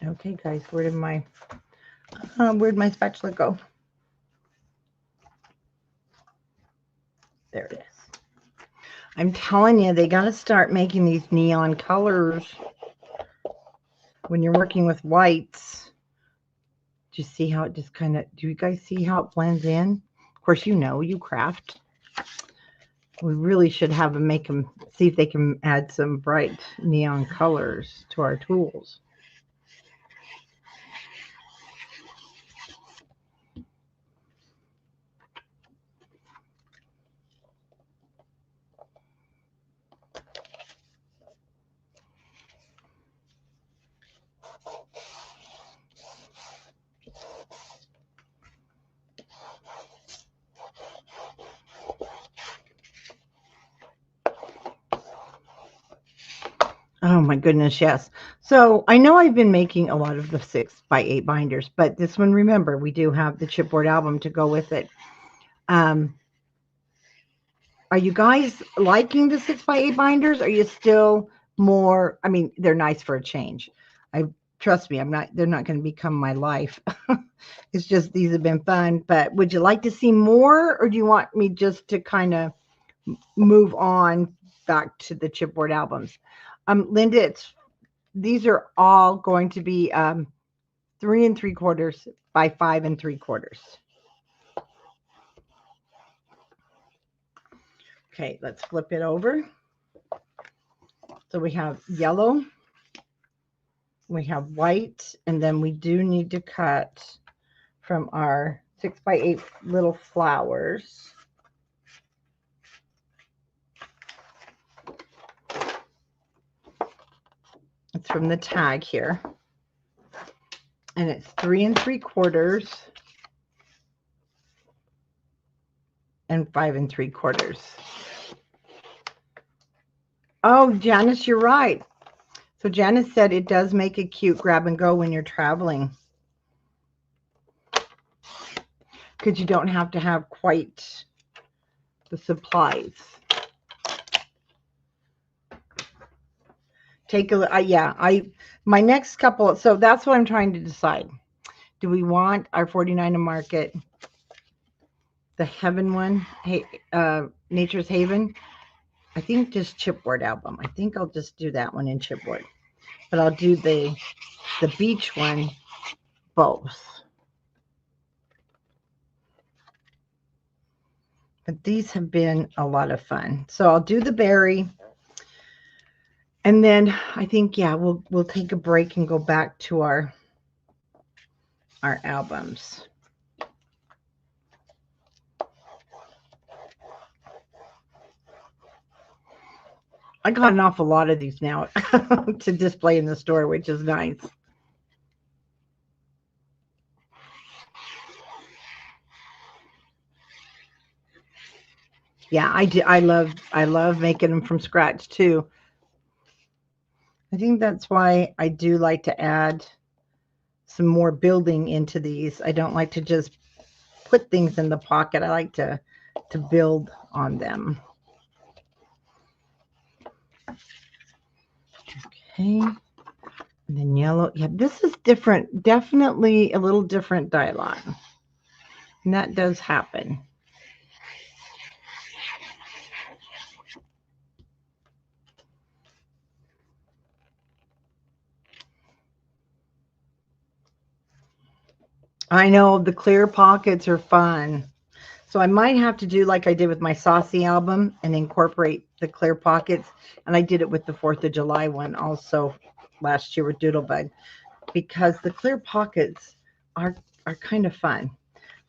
Okay, guys, where'd my spatula go? There it is. I'm telling you, they got to start making these neon colors when you're working with whites. Do you see how it just kind of, do you guys see how it blends in? Of course, you craft. We really should have them make them, see if they can add some bright neon colors to our tools. Oh my goodness, yes. So I know I've been making a lot of the 6x8 binders, but this one, remember, we do have the chipboard album to go with it. Are you guys liking the 6x8 binders? Are you still more, I mean, they're nice for a change. Trust me, they're not going to become my life. It's just, these have been fun, but would you like to see more, or do you want me just to kind of move on back to the chipboard albums? Linda, these are all going to be 3 3/4 by 5 3/4. Okay, let's flip it over. So we have yellow, we have white, and then we do need to cut from our 6x8 little flowers. It's from the tag here. And it's 3 3/4 and 5 3/4. Oh, Janice, you're right. So Janice said it does make a cute grab and go when you're traveling, because you don't have to have quite the supplies. Take a yeah, my next couple, so that's what I'm trying to decide. Do we want our 49 to market, the Heaven one, hey, Nature's Haven? I think just chipboard album. I think I'll just do that one in chipboard, but I'll do the beach one both. But these have been a lot of fun. So I'll do the berry. And then I think, yeah, we'll take a break and go back to our albums. I got an awful lot of these now to display in the store, which is nice. Yeah, I love making them from scratch too. I think that's why I do like to add some more building into these. I don't like to just put things in the pocket. I like to build on them. Okay. And then yellow. Yeah, this is different. Definitely a little different dye line. And that does happen. I know the clear pockets are fun. So I might have to do like I did with my Saucy album and incorporate the clear pockets. And I did it with the 4th of July one also last year with Doodlbug, because the clear pockets are kind of fun.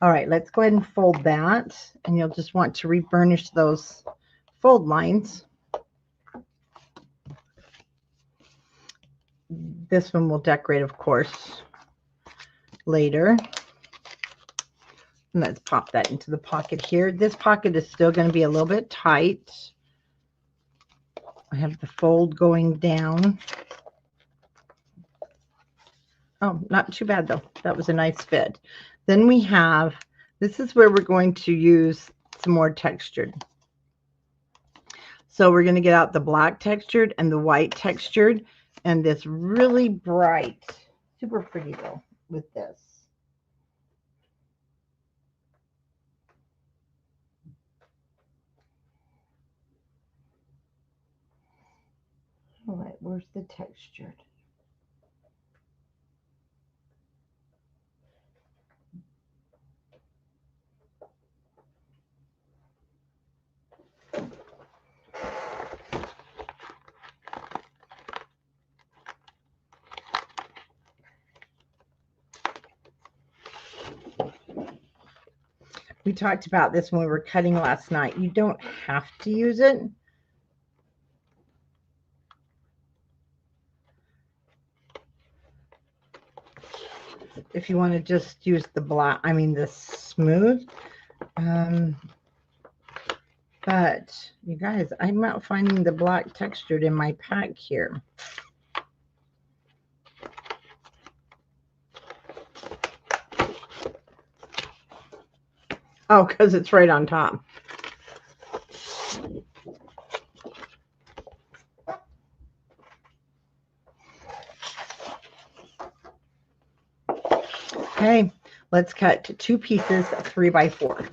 All right, let's go ahead and fold that. And you'll just want to reburnish those fold lines. This one will decorate, of course, later. And let's pop that into the pocket here. This pocket is still going to be a little bit tight. I have the fold going down. Oh, not too bad though. That was a nice fit. Then we have, this is where we're going to use some more textured. So we're going to get out the black textured and the white textured, and this really bright, super pretty though with this. All right, where's the textured? We talked about this when we were cutting last night. You don't have to use it. If you want to just use the black, I mean the smooth. But you guys, I'm not finding the black textured in my pack here. Oh, because it's right on top. Okay, let's cut 2 pieces, 3 by 4.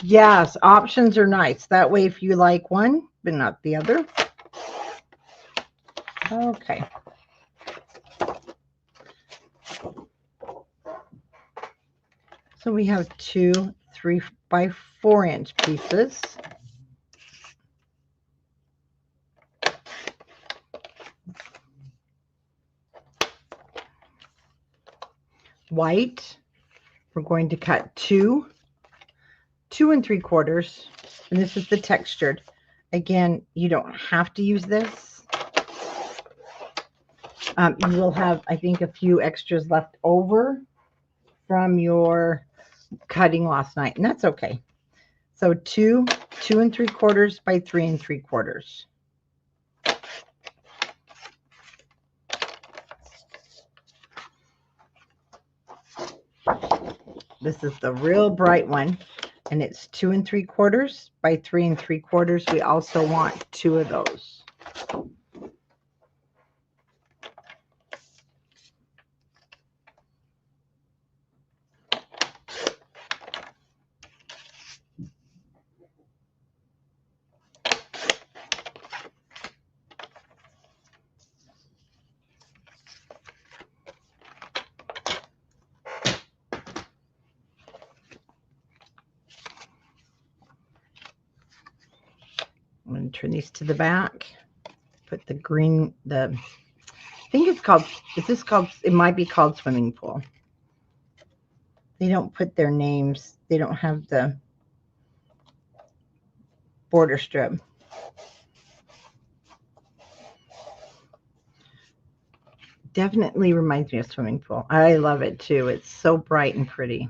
Yes, options are nice. That way, if you like one, but not the other. Okay. So we have 2 3 by 4 inch pieces. White, we're going to cut 2 2 3/4, and this is the textured. Again, you don't have to use this. You will have, I think, a few extras left over from your cutting last night, and that's okay. So 2 2 3/4 by 3 3/4. This is the real bright one, and it's 2 3/4 by 3 3/4. We also want 2 of those. I'm going to turn these to the back. Put the green, I think it's called, it might be called swimming pool. They don't put their names. They don't have the border strip. Definitely reminds me of swimming pool. I love it too. It's so bright and pretty.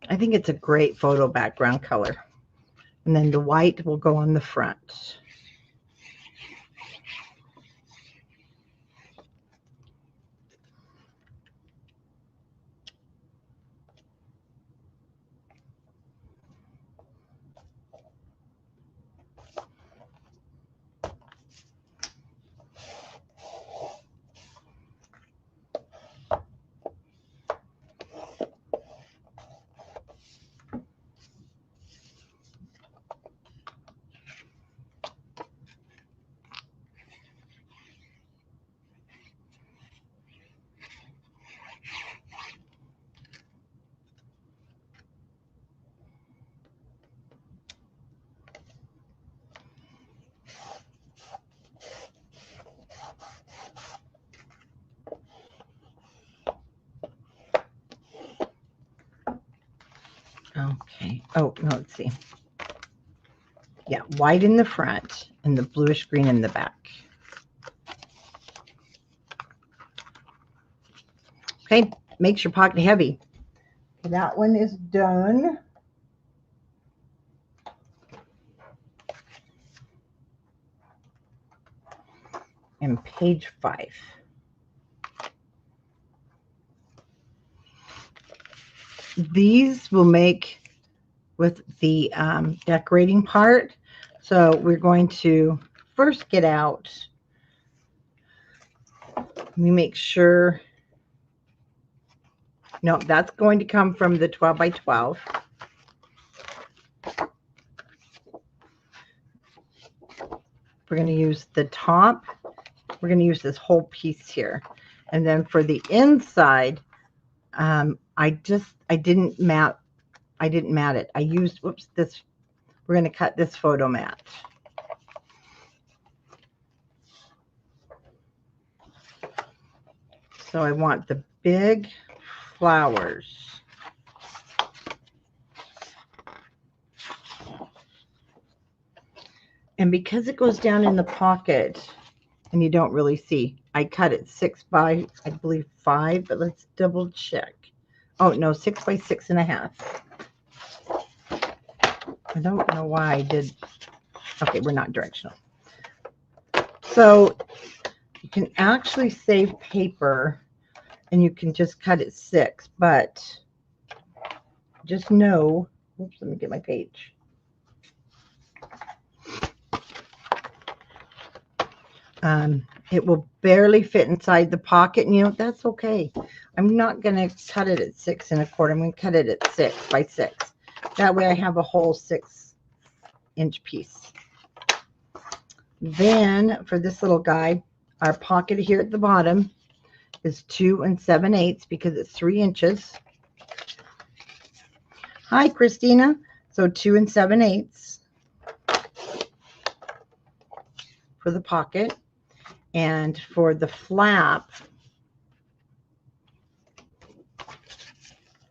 I think it's a great photo background color. And then the white will go on the front. Okay. Oh, no, let's see. Yeah, white in the front and the bluish green in the back. Okay, makes your pocket heavy. That one is done. And page 5. These will make with the decorating part. So we're going to first get out. Let me make sure. No, that's going to come from the 12 by 12. We're going to use the top. We're going to use this whole piece here. And then for the inside, I didn't mat it. I used, whoops, this, we're going to cut this photo mat. So I want the big flowers. And because it goes down in the pocket and you don't really see, I cut it 6 by, I believe 5, but let's double check. Oh no, 6 by 6.5. I don't know why I did. Okay, we're not directional. So you can actually save paper and you can just cut it 6, but just know, oops, let me get my page. It will barely fit inside the pocket, and you know, that's okay. I'm not going to cut it at 6 1/4. I'm going to cut it at 6 by 6. That way I have a whole 6-inch piece. Then for this little guy, our pocket here at the bottom is 2 7/8 because it's 3 inches. Hi, Christina. So 2 7/8 for the pocket. And for the flap,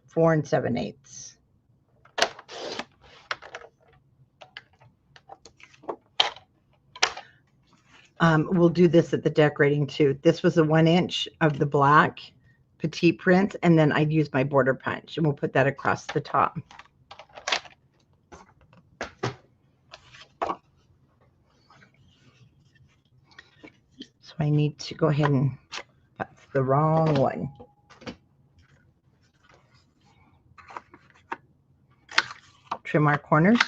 4 7/8. We'll do this at the decorating too. This was a 1 inch of the black. petite prints, and then I'd use my border punch, and we'll put that across the top. So I need to go ahead and, that's the wrong one. Trim our corners.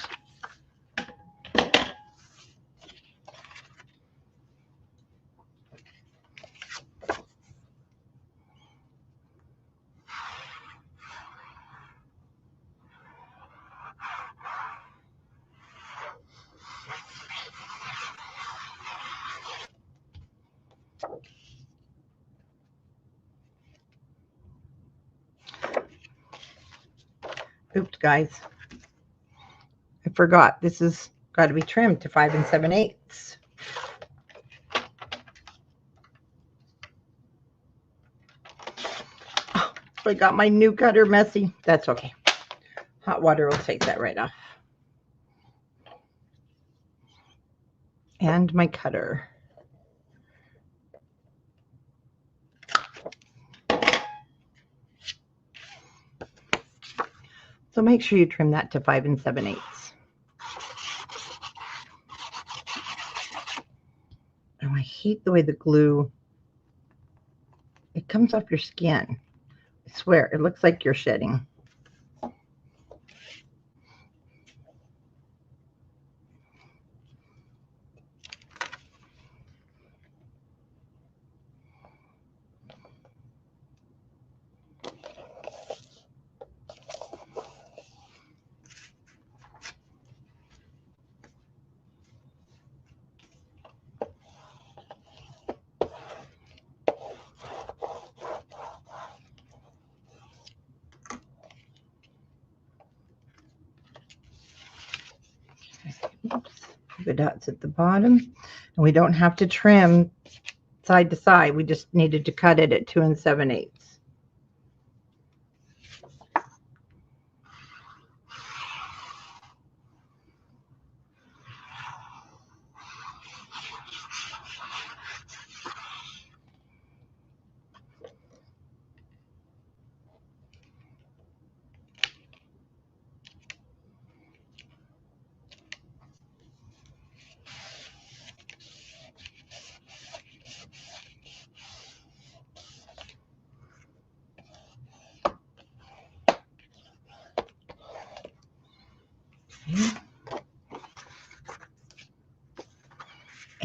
Oops, guys. I forgot. This has got to be trimmed to 5 7/8. Oh, I got my new cutter messy. That's okay. Hot water will take that right off. And my cutter. So make sure you trim that to 5 7/8. Oh, I hate the way the glue, it comes off your skin. I swear, it looks like you're shedding. The dots at the bottom, and we don't have to trim side to side. We just needed to cut it at 2 7/8.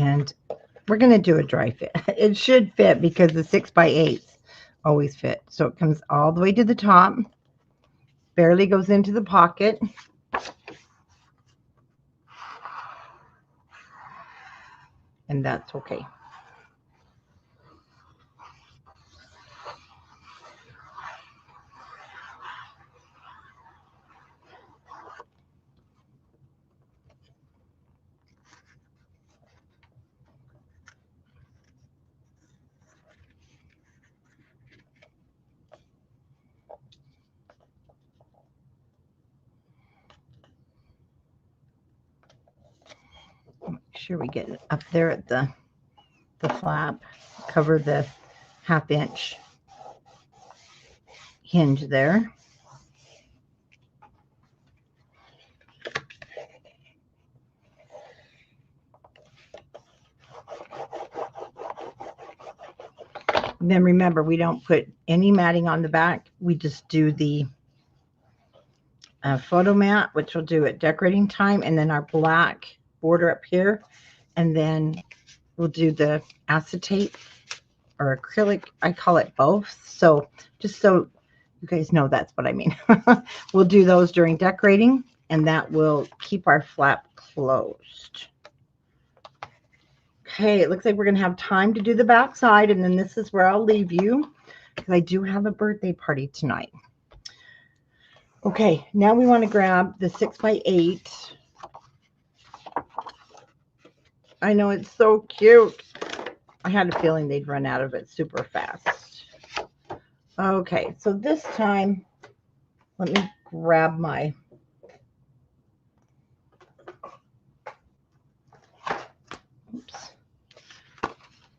And we're going to do a dry fit. It should fit because the 6 by 8 always fit. So it comes all the way to the top, barely goes into the pocket. And that's okay. Make sure we get it up there at the flap, cover the 1/2 inch hinge there. And then remember, we don't put any matting on the back. We just do the photo mat, which we'll do at decorating time, and then our black border up here, and then we'll do the acetate or acrylic. I call it both. So just so you guys know, that's what I mean. We'll do those during decorating, and that will keep our flap closed. Okay, it looks like we're going to have time to do the back side, and then this is where I'll leave you because I do have a birthday party tonight. Okay, now we want to grab the 6 by 8. I know, it's so cute. I had a feeling they'd run out of it super fast. Okay, so this time, let me grab my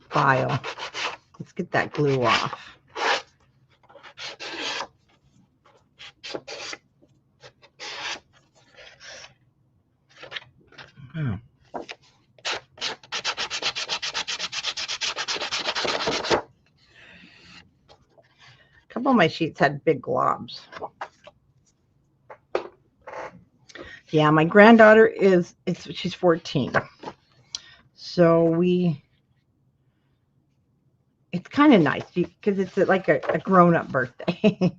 file. Let's get that glue off. Oh. A couple of my sheets had big globs. Yeah, my granddaughter she's 14. So it's kind of nice because it's like a grown-up birthday.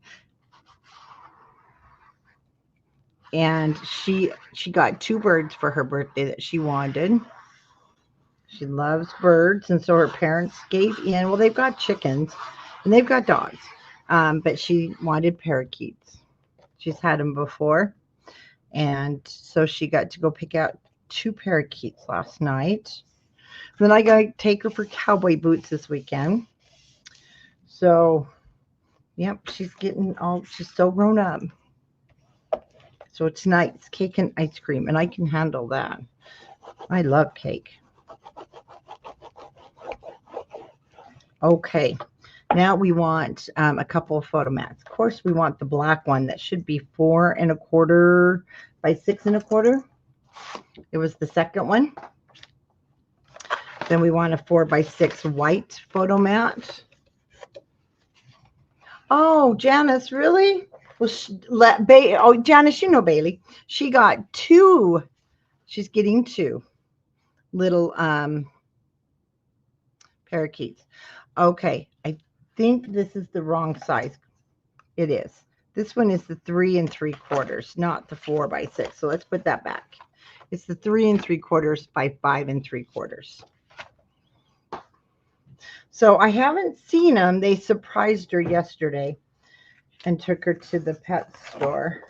And she got 2 birds for her birthday that she wanted. She loves birds, and so her parents gave in. Well, they've got chickens and they've got dogs, but she wanted parakeets. She's had them before, and so she got to go pick out 2 parakeets last night. Then I got to take her for cowboy boots this weekend. So, yep, she's so grown up. So tonight's cake and ice cream, and I can handle that. I love cake. Okay, now we want a couple of photo mats. Of course, we want the black one that should be 4 1/4 by 6 1/4. It was the second one. Then we want a 4 by 6 white photo mat. Oh, Janice, really? Well, Janice, you know Bailey. She got 2. She's getting 2 little parakeets. Okay, I think this is the wrong size. It is. This one is the 3 3/4, not the 4 by 6. So let's put that back. It's the 3 3/4 by 5 3/4. So I haven't seen them. They surprised her yesterday and took her to the pet store.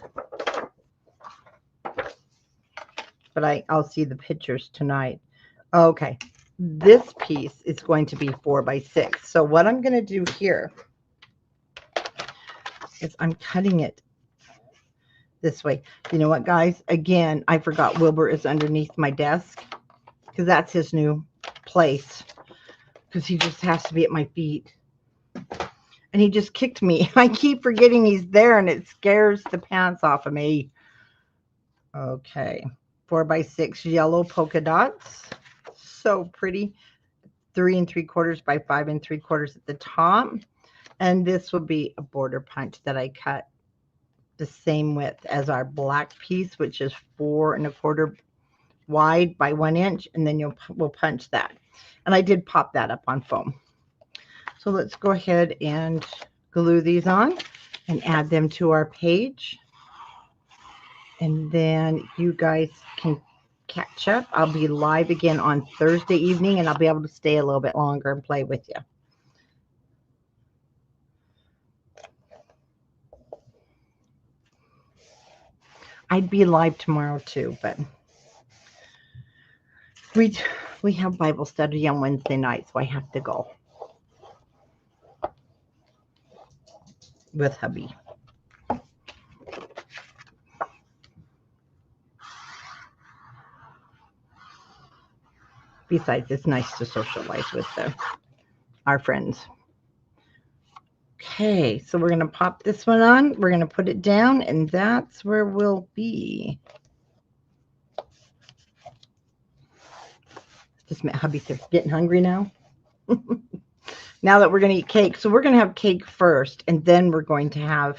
But I'll see the pictures tonight. Okay. This piece is going to be 4 by 6. So what I'm going to do here is I'm cutting it this way. You know what, guys? Again, I forgot Wilbur is underneath my desk because that's his new place, because he just has to be at my feet. And he just kicked me. I keep forgetting he's there, and it scares the pants off of me. Okay. 4 by 6 yellow polka dots. So pretty. 3 3/4 by 5 3/4 at the top. And this will be a border punch that I cut the same width as our black piece, which is 4 1/4 wide by 1 inch. And then we'll punch that. And I did pop that up on foam. So let's go ahead and glue these on and add them to our page. And then you guys can catch up. I'll be live again on Thursday evening, and I'll be able to stay a little bit longer and play with you. I'd be live tomorrow too, but we have Bible study on Wednesday night, so I have to go with hubby. Besides, it's nice to socialize with our friends. Okay, so we're going to pop this one on. We're going to put it down, and that's where we'll be. Just met hubby said, getting hungry now. Now that we're going to eat cake. So we're going to have cake first, and then we're going to have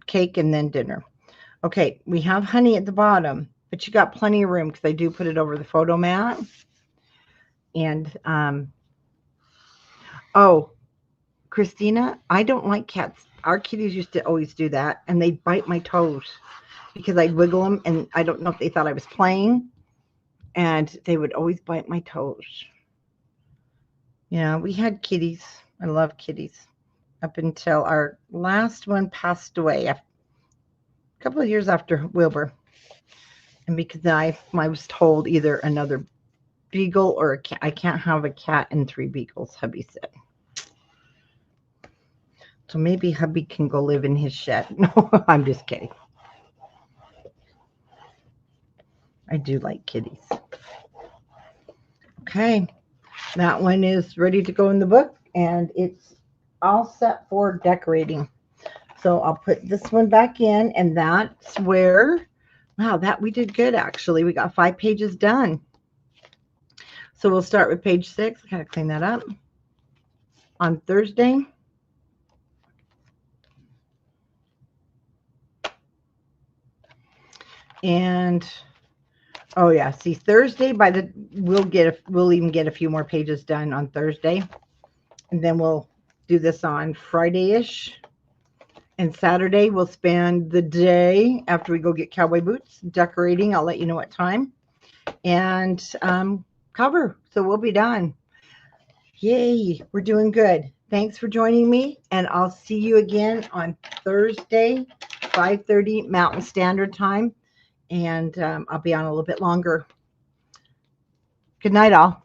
cake and then dinner. Okay, we have honey at the bottom, but you got plenty of room because I do put it over the photo mat. And oh, Christina, I don't like cats. Our kitties used to always do that, and they'd bite my toes because I'd wiggle them, and I don't know if they thought I was playing, and they would always bite my toes. Yeah, we had kitties. I love kitties up until our last one passed away a couple of years after Wilbur. And because I was told either another beagle or a cat. I can't have a cat and 3 beagles, hubby said. So maybe hubby can go live in his shed. No, I'm just kidding. I do like kitties. Okay, that one is ready to go in the book, and it's all set for decorating. So I'll put this one back in, and that's where Wow, that we did good actually. We got 5 pages done. So we'll start with page 6. I gotta clean that up. On Thursday. And oh yeah, see Thursday we'll even get a few more pages done on Thursday. And then we'll do this on Friday-ish. And Saturday we'll spend the day after we go get cowboy boots decorating. I'll let you know what time. And cover. So we'll be done. Yay, we're doing good. Thanks for joining me, and I'll see you again on Thursday, 5:30 Mountain Standard Time, and I'll be on a little bit longer. Good night, all.